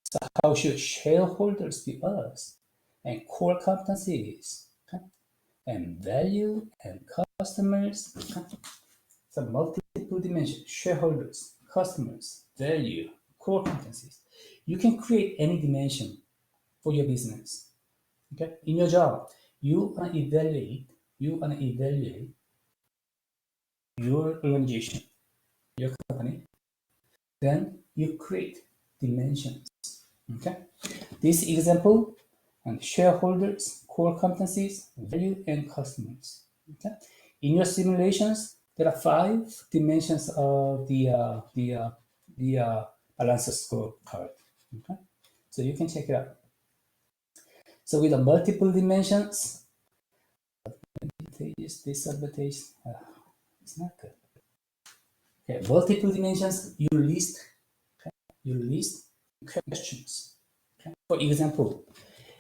So how should shareholders view us? And core competencies, okay? And value and customers. Okay? So multiple dimensions: shareholders, customers, value, core competencies. You can create any dimension for your business. Okay, in your job, you wanna evaluate your organization, your company. Then you create dimensions. Okay, this example and shareholders, core competencies, value, and customers. Okay, in your simulations, there are 5 dimensions of the balance scorecard. Okay, so you can check it out. So with the multiple dimensions, advantages, disadvantages, it's not good. Okay, multiple dimensions, you list questions. Okay? For example,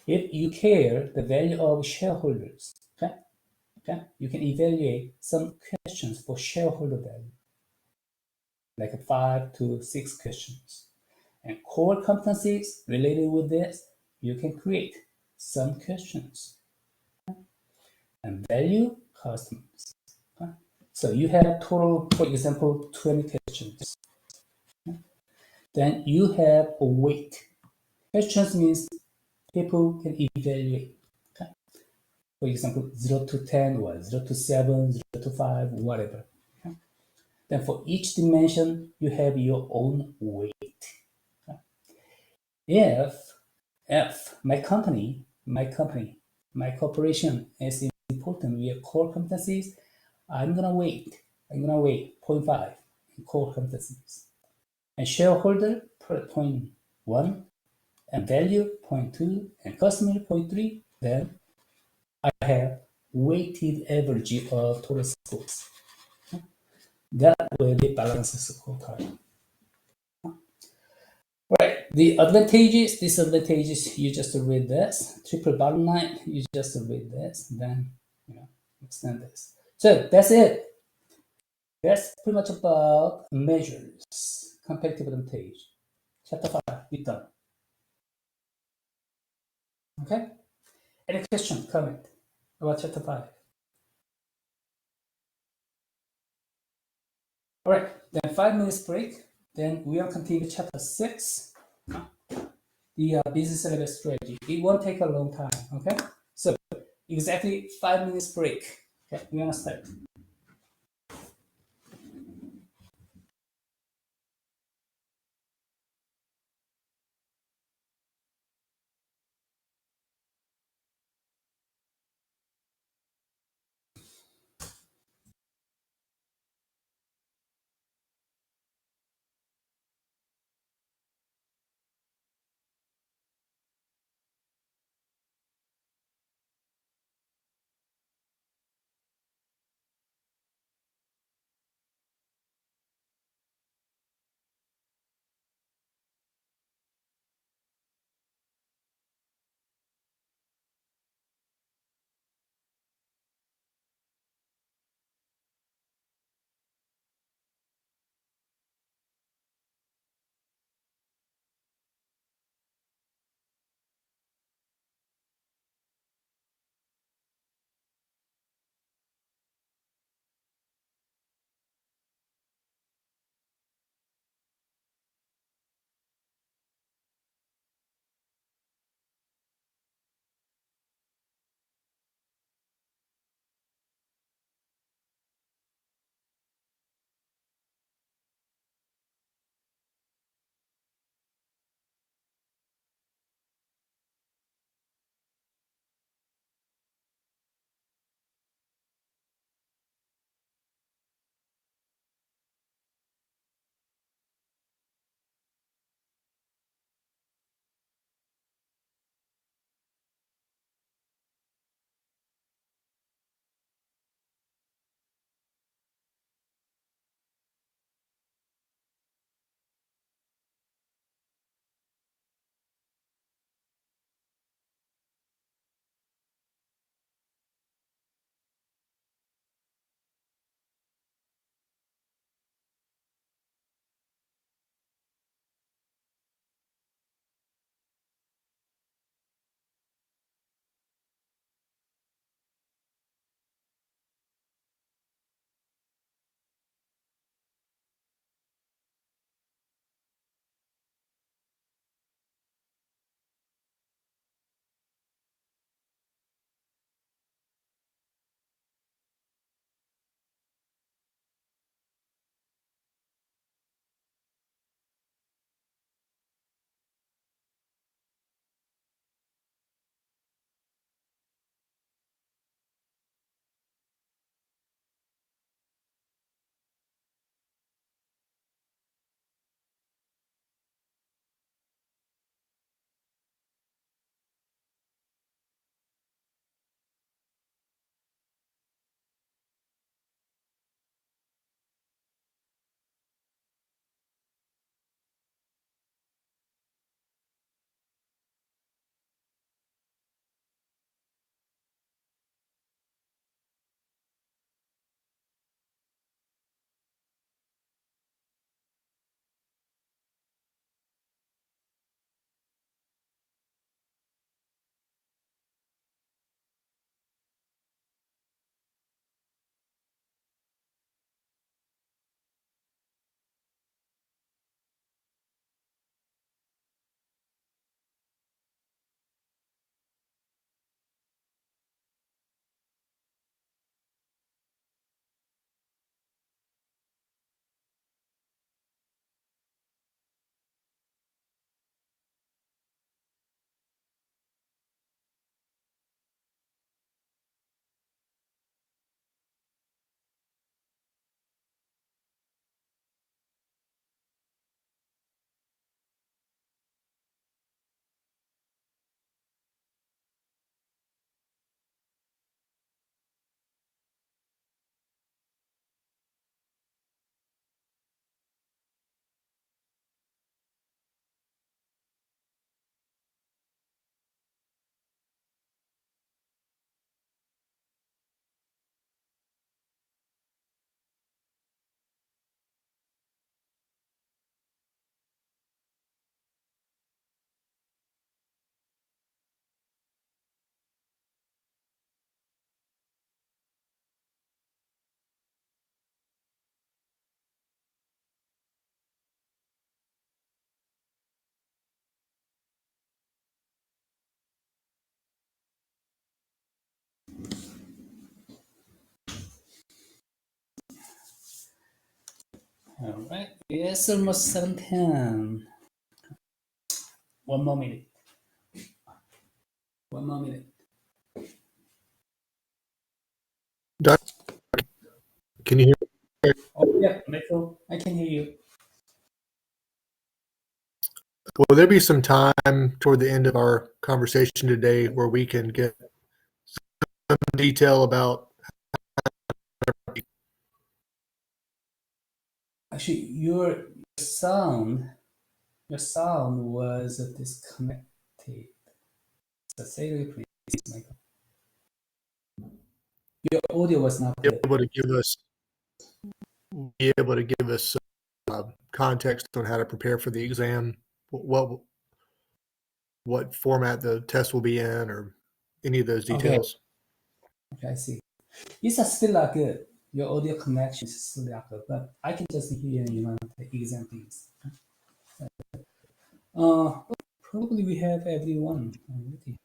if you care the value of shareholders, okay, you can evaluate some questions for shareholder value, like 5 to 6 questions. And core competencies related with this, you can create some questions. Okay? And value customers. Okay? So you have total, for example, 20 questions. Okay? Then you have a weight. Questions means people can evaluate. Okay? For example, 0 to 10 or 0 to 7, 0 to 5, whatever. Okay? Then for each dimension, you have your own weight. Okay? If my corporation is important with core competencies, I'm gonna weight 0.5 in core competencies. And shareholder 0.1, and value 0.2, and customer 0.3, then I have weighted average of total scores. That will be balanced scorecard. Right, the advantages, disadvantages, you just read this. Triple bottom line, you just read this, then extend this. So that's it. That's pretty much about measures, comparative advantage. Chapter 5, we done. Okay? Any question, comment about chapter 5? All right, then 5 minutes break. Then we will continue chapter 6, the business level strategy. It won't take a long time, okay? So exactly 5 minutes break. Okay, we're gonna start. All right. It's almost 7:10. One more minute. One more minute. Can you hear me? Oh, yeah, Michael, I can hear you. Will there be some time toward the end of our conversation today where we can get some detail about? Actually, your sound was disconnected. So say it please, Michael. Your audio was not Be good. able to give us context on how to prepare for the exam, what format the test will be in, or any of those details. Okay, I see. It's still not good. Your audio connection is still not good, but I can just hear the exam things. Probably we have everyone already,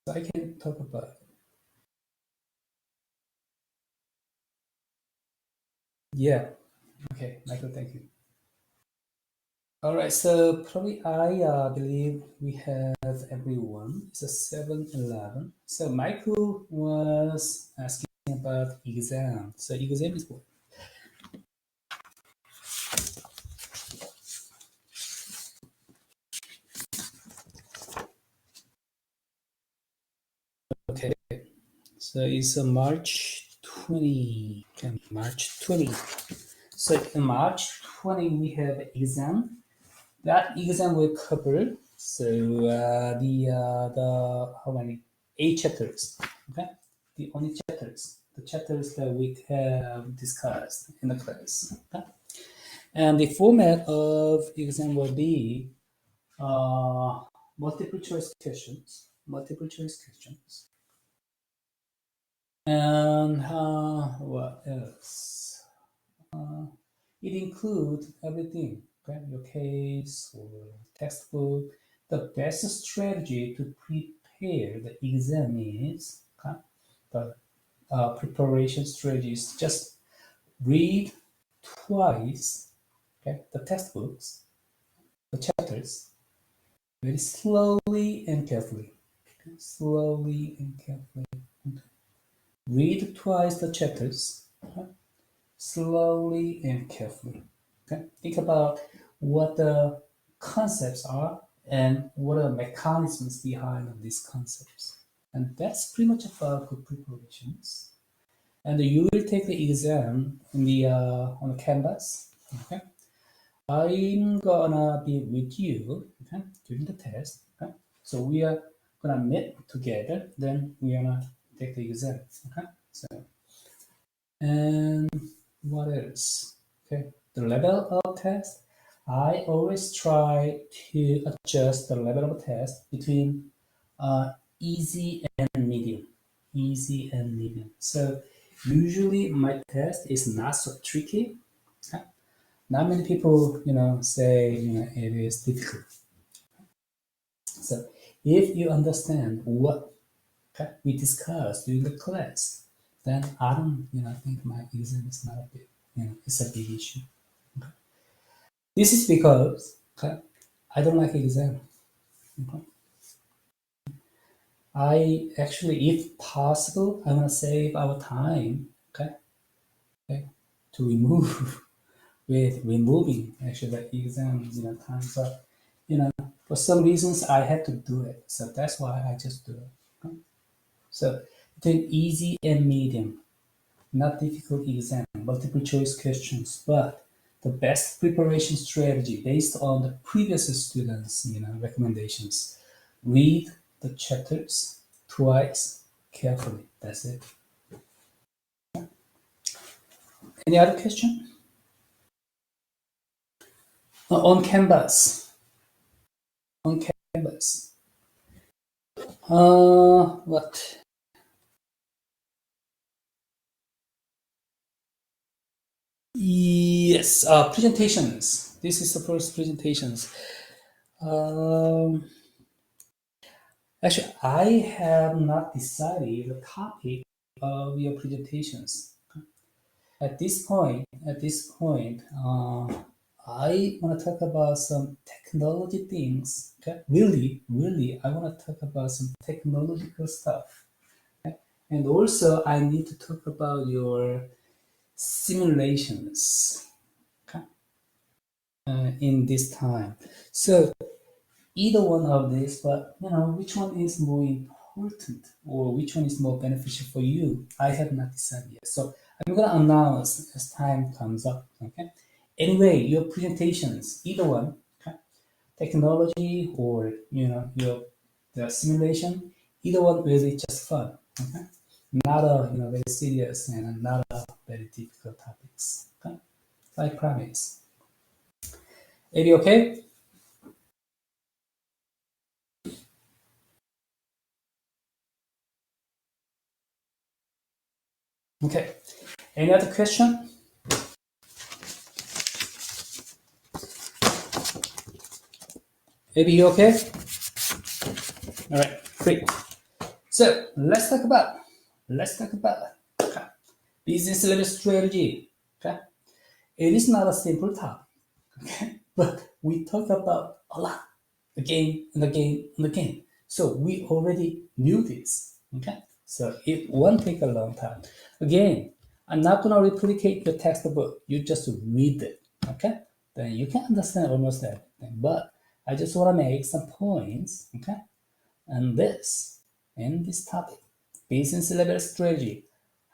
so I can talk about it. Yeah. Okay, Michael, thank you. All right, so probably I believe we have everyone. It's a 7:11. So Michael was asking about exam. So exam is what? Okay, so it's March 20. Okay, March 20. So in March 20 we have exam. That exam will cover the how many 8 chapters. Okay, the only chapters, the chapters that we have discussed in the class. Okay? And the format of exam will be multiple choice questions, and what else? It includes everything, okay? Your case or textbook. The best strategy to prepare the exam is the preparation strategy is just read twice, okay, the textbooks, the chapters, very slowly and carefully. Okay? Slowly and carefully. Okay. Read twice the chapters, okay? Slowly and carefully. Okay? Think about what the concepts are and what are the mechanisms behind these concepts. And that's pretty much about good preparations. And you will take the exam in the on the canvas. Okay, I'm gonna be with you, okay, during the test. Okay, so we are gonna meet together. Then we're gonna take the exam. Okay, so and what else? Okay, the level of test. I always try to adjust the level of test between easy and medium. Easy and medium. So usually my test is not so tricky. Okay? Not many people, say it is difficult. So if you understand what we discussed during the class, then I don't, think my exam is not a big, it's a big issue. Okay? This is because I don't like exam. Okay? I actually, if possible, I want to save our time. Okay, to remove with removing actually the exam, time. So, for some reasons I had to do it. So that's why I just do it. Okay? So between easy and medium, not difficult exam, multiple choice questions, but the best preparation strategy based on the previous students' recommendations. Read the chapters twice carefully. That's it. Any other question? On Canvas. On Canvas. What? Yes, presentations. This is the first presentations. Actually, I have not decided the topic of your presentations. at this point, I want to talk about some technology things. Okay, really, I want to talk about some technological stuff. Okay? And also, I need to talk about your simulations. Okay, in this time. So either one of these, but which one is more important or which one is more beneficial for you, I have not decided yet. So I'm gonna announce as time comes up. Okay. Anyway, your presentations, either one, okay, technology or your the simulation, either one will be just fun. Okay. Not a very serious and not a very difficult topics. Okay. I promise. Are okay? Okay. Any other question? Maybe you okay? All right, great. So let's talk about okay, business level strategy. Okay, it is not a simple topic. Okay, but we talk about a lot again and again and again. So we already knew this. Okay, so it won't take a long time. Again, I'm not gonna replicate your textbook. You just read it. Okay, then you can understand almost everything. But I just want to make some points. Okay, and in this topic, business level strategy,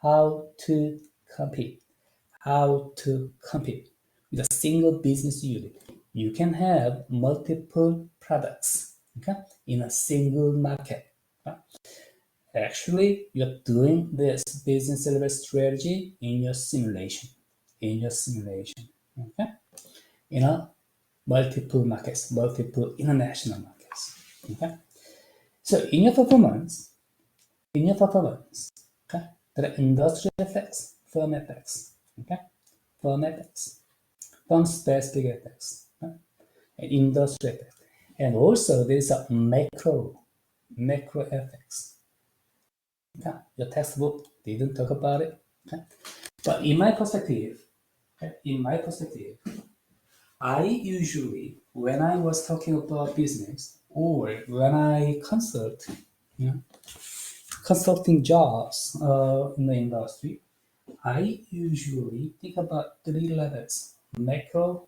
how to compete, with a single business unit. You can have multiple products, okay, in a single market. Okay? Actually, you're doing this business level strategy in your simulation, okay, multiple markets, multiple international markets, okay. So in your performance, okay, there are industry effects, firm effects, okay, firm effects, firm specific effects, okay? And industry effects, and also there is a macro effects. Okay? Your textbook didn't talk about it, okay? But in my perspective, I usually, when I was talking about business or when I consult, consulting jobs in the industry, I usually think about three levels: macro,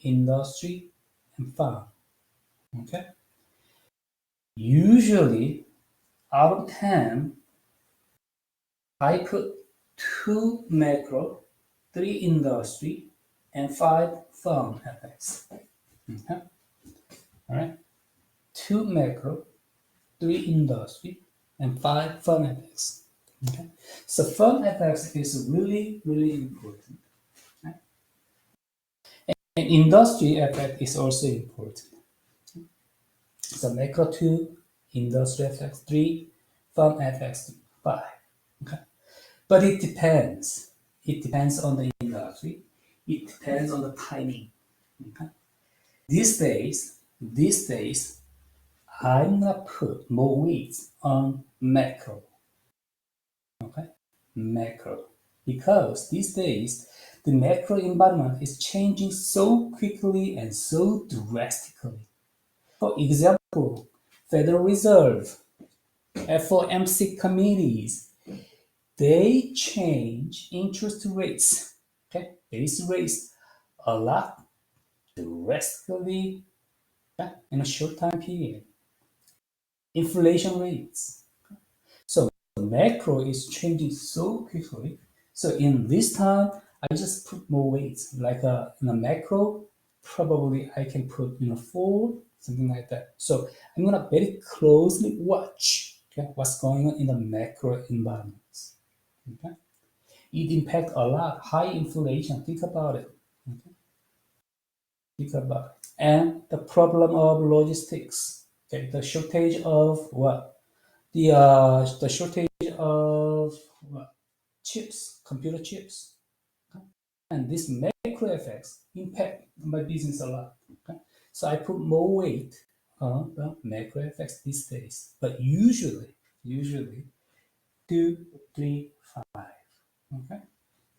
industry, and farm. Okay. Usually, out of 10, I put 2 macro, 3 industry, and 5 farm effects. Okay. All right. 2 macro, 3 industry, and 5 farm effects. Okay. So farm effects is really, really important. Okay? And industry effect is also important. So macro 2, industry effects 3, farm effects 5. Okay. But it depends. It depends on the industry. It depends on the timing. Okay. These days, I'm gonna put more weight on macro. Okay, macro, because these days the macro environment is changing so quickly and so drastically. For example, Federal Reserve, FOMC committees, they change interest rates, okay, base rates a lot drastically, okay, in a short time period. Inflation rates. So macro is changing so quickly. So in this time, I just put more weights. Like in a macro, probably I can put 4, something like that. So I'm gonna very closely watch, okay, what's going on in the macro environments. Okay, it impacts a lot. High inflation. Think about it. Okay? Think about it. And the problem of logistics. Okay, the shortage of what? The shortage of what? Chips, computer chips. Okay? And these macro effects impact my business a lot. Okay? So I put more weight on the macro effects these days. But usually 2, 3, 5. Okay?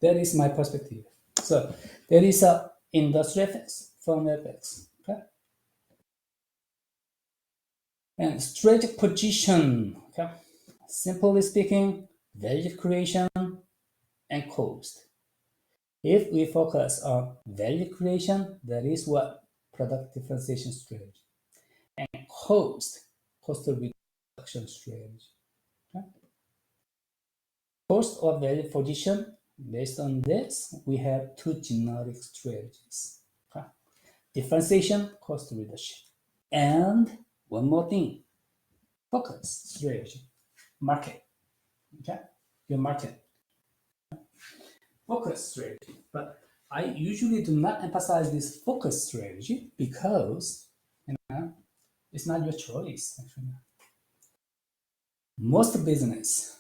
That is my perspective. So there is a industry effects, firm effects. Okay? And strategic position. Okay? Simply speaking, value creation and cost. If we focus on value creation, that is what product differentiation strategy. And cost reduction strategy. Okay? Cost or value position, based on this, we have two generic strategies. Okay? Differentiation, cost reduction. And one more thing, focus strategy, market. Okay? Your market. Focus strategy. But I usually do not emphasize this focus strategy because it's not your choice. Actually. Most business,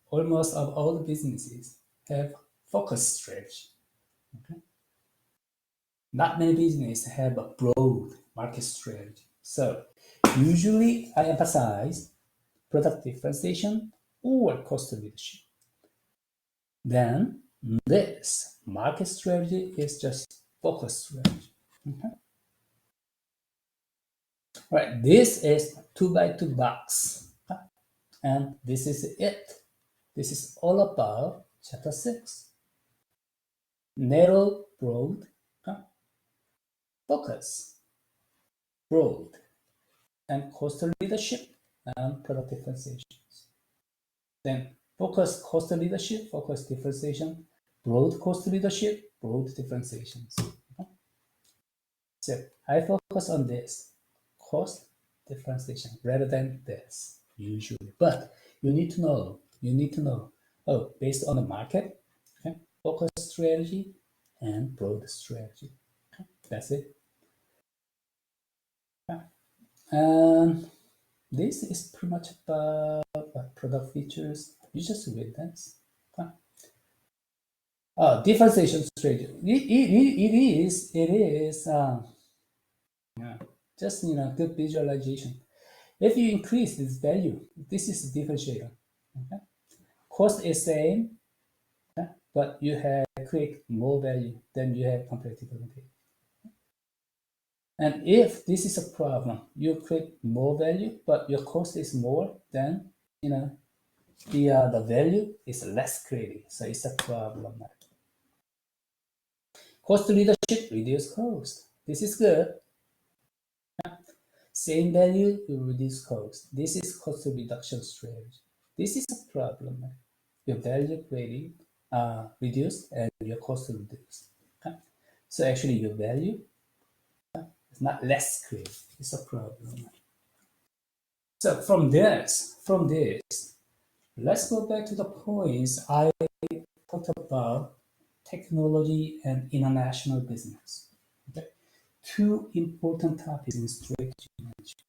almost of all the businesses have focus strategy. Okay? Not many businesses have a broad market strategy. So usually I emphasize product differentiation or cost leadership. Then this market strategy is just focus strategy. Okay? Right, this is 2x2 box. And this is it. This is all about chapter 6. Narrow, broad, focus, broad, and cost leadership and product differentiations. Then focus, cost leadership, focus differentiation, broad cost leadership, broad differentiations. So I focus on this, cost differentiation, rather than this, usually. But you need to know, oh, based on the market, okay, focus strategy and broad strategy. Okay, that's it. Okay. And this is pretty much about product features. You just read this. Okay. Differentiation strategy. It is just good visualization. If you increase this value, this is a differentiator. Okay? Cost is same, okay? But you have create more value, then you have competitive advantage. And if this is a problem, you create more value, but your cost is more, then the value is less created. So it's a problem. Cost leadership, reduce cost. This is good. Same value, you reduce cost. This is cost reduction strategy. This is a problem. Your value creating reduced and your cost reduced. Okay? So actually your value is not less created. It's a problem. So from this, let's go back to the points I talked about technology and international business. Okay? Two important topics in strategy management.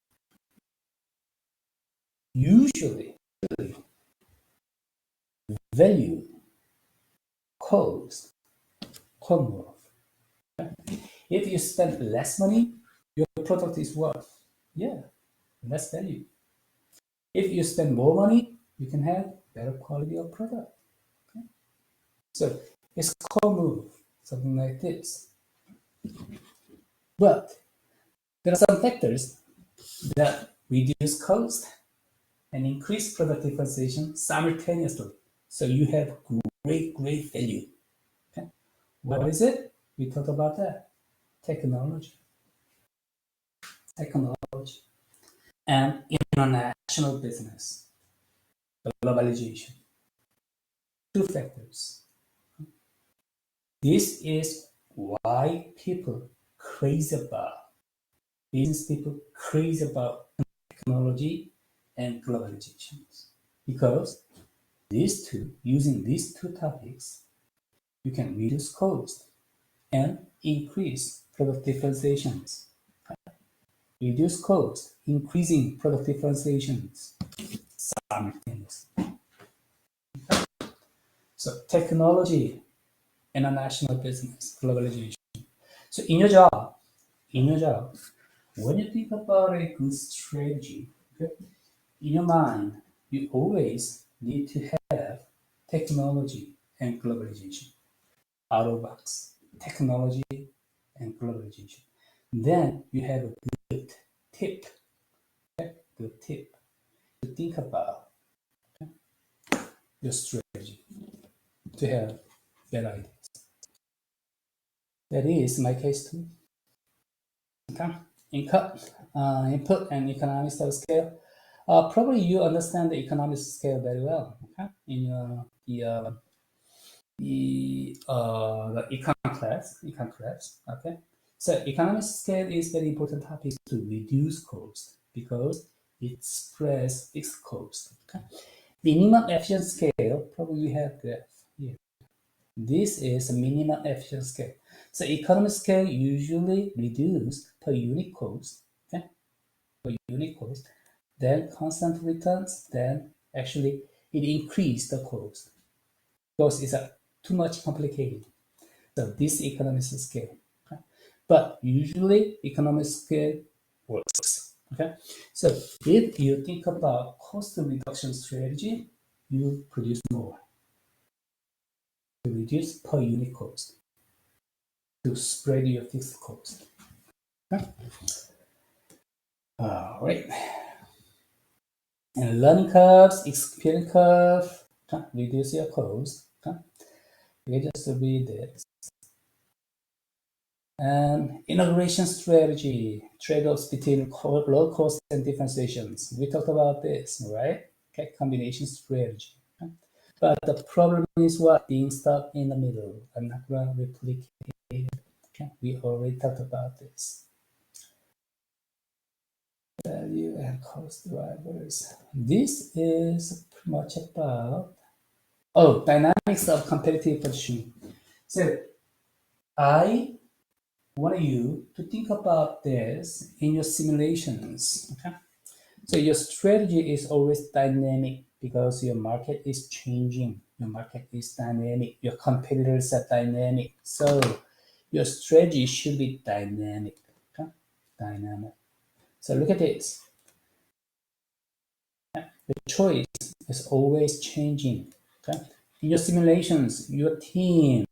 Usually, value, cost, convert. If you spend less money, your product is worth, less value. If you spend more money, you can have better quality of product. Okay? So it's called move, something like this. But there are some factors that reduce cost and increase product differentiation simultaneously. So you have great value. Okay? What is it? We talked about that. Technology. And international business. Globalization. Two factors. This is why business people crazy about technology and globalizations. Because using these two topics, you can reduce cost and increase product differentiations. Reduce cost, increasing product differentiations simultaneously. So technology, international business, globalization. So in your job, when you think about a good strategy, okay, in your mind, you always need to have technology and globalization. Out of box, technology and globalization. Then you have a good tip, okay? Good tip to think about your strategy to have better ideas. That is my case too. Okay. Input and economics of scale. Probably you understand the economics of scale very well. Okay, in the econ class. Okay, so economics of scale is very important topic to reduce cost because it spreads fixed cost. Okay, minimum efficient scale. Probably we have graph here. This is a minimum efficient scale. So economic scale usually reduce per unit cost, okay, per unit cost, then constant returns, then actually it increase the cost because it's too much complicated. So this economic scale, okay? But usually economic scale works, okay? So if you think about cost reduction strategy, you produce more to reduce per unit cost, to spread your fixed cost. Okay? All right. And learning curves, experience curve, okay? Reduce your cost. Okay? You just read this. And integration strategy, trade-offs between low cost and differentiations. We talked about this, right? Okay, combination strategy. Okay? But the problem is what? Being stuck in the middle. I'm not going to replicate it. Okay? We already talked about this. Value and cost drivers. This is pretty much about dynamics of competitive positioning. So I want you to think about this in your simulations. Okay, so your strategy is always dynamic because your market is changing. Your market is dynamic. Your competitors are dynamic. So your strategy should be dynamic. Okay, dynamic. So look at this. The choice is always changing. Okay? In your simulations, your team,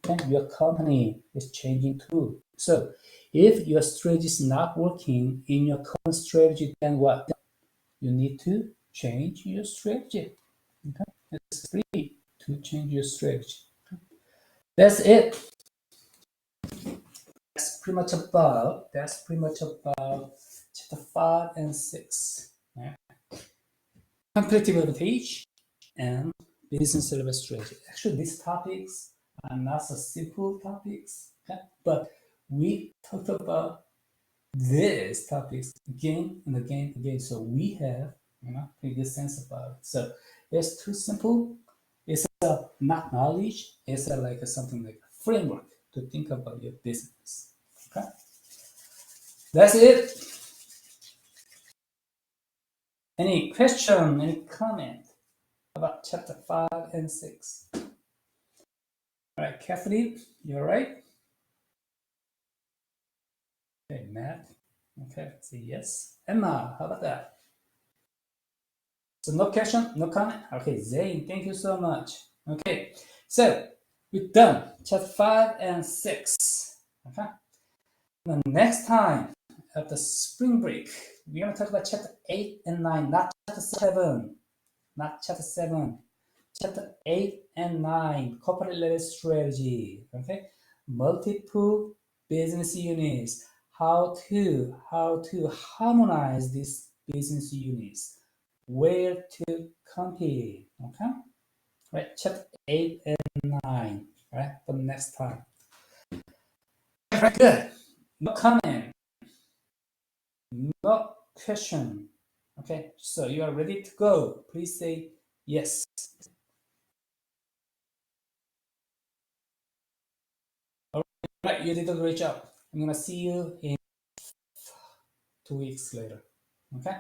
okay, your company is changing too. So if your strategy is not working in your current strategy, then what? You need to change your strategy. Okay? It's free to change your strategy. Okay? That's it. That's pretty much about chapter 5 and 6. Yeah. Competitive advantage and business service strategy. Actually, these topics are not so simple topics, okay? But we talked about these topics again and again and again. So we have, pretty good sense about it. So it's too simple. It's not knowledge. It's like something like a framework to think about your business. Okay, that's it. Any question? Any comment about chapter 5 and 6? All right, Kathleen, you all right? Okay, Matt. Okay, say yes. Emma, how about that? So no question, no comment? Okay, Zane, thank you so much. Okay, so we're done. Chapter 5 and 6. Okay. The next time at the spring break, we're gonna talk about chapter 8 and 9, not chapter 7. Not chapter 7. Chapter 8 and 9, corporate level strategy. Okay, multiple business units. How to harmonize these business units. Where to compete. Okay, right. Chapter 8 and 9. Right, for the next time. Right, good. No comment. No question. Okay, so you are ready to go. Please say yes. Right, you did a great job. I'm gonna see you in 2 weeks later. Okay?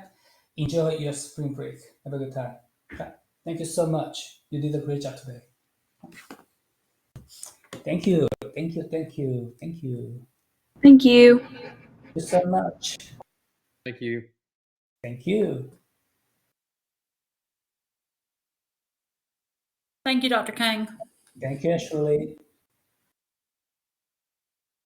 Enjoy your spring break. Have a good time. Okay? Thank you so much. You did a great job today. Thank you. Thank you. Thank you. Thank you. Thank you. Thank you so much. Thank you. Thank you. Thank you, Dr. Kang. Can cash relate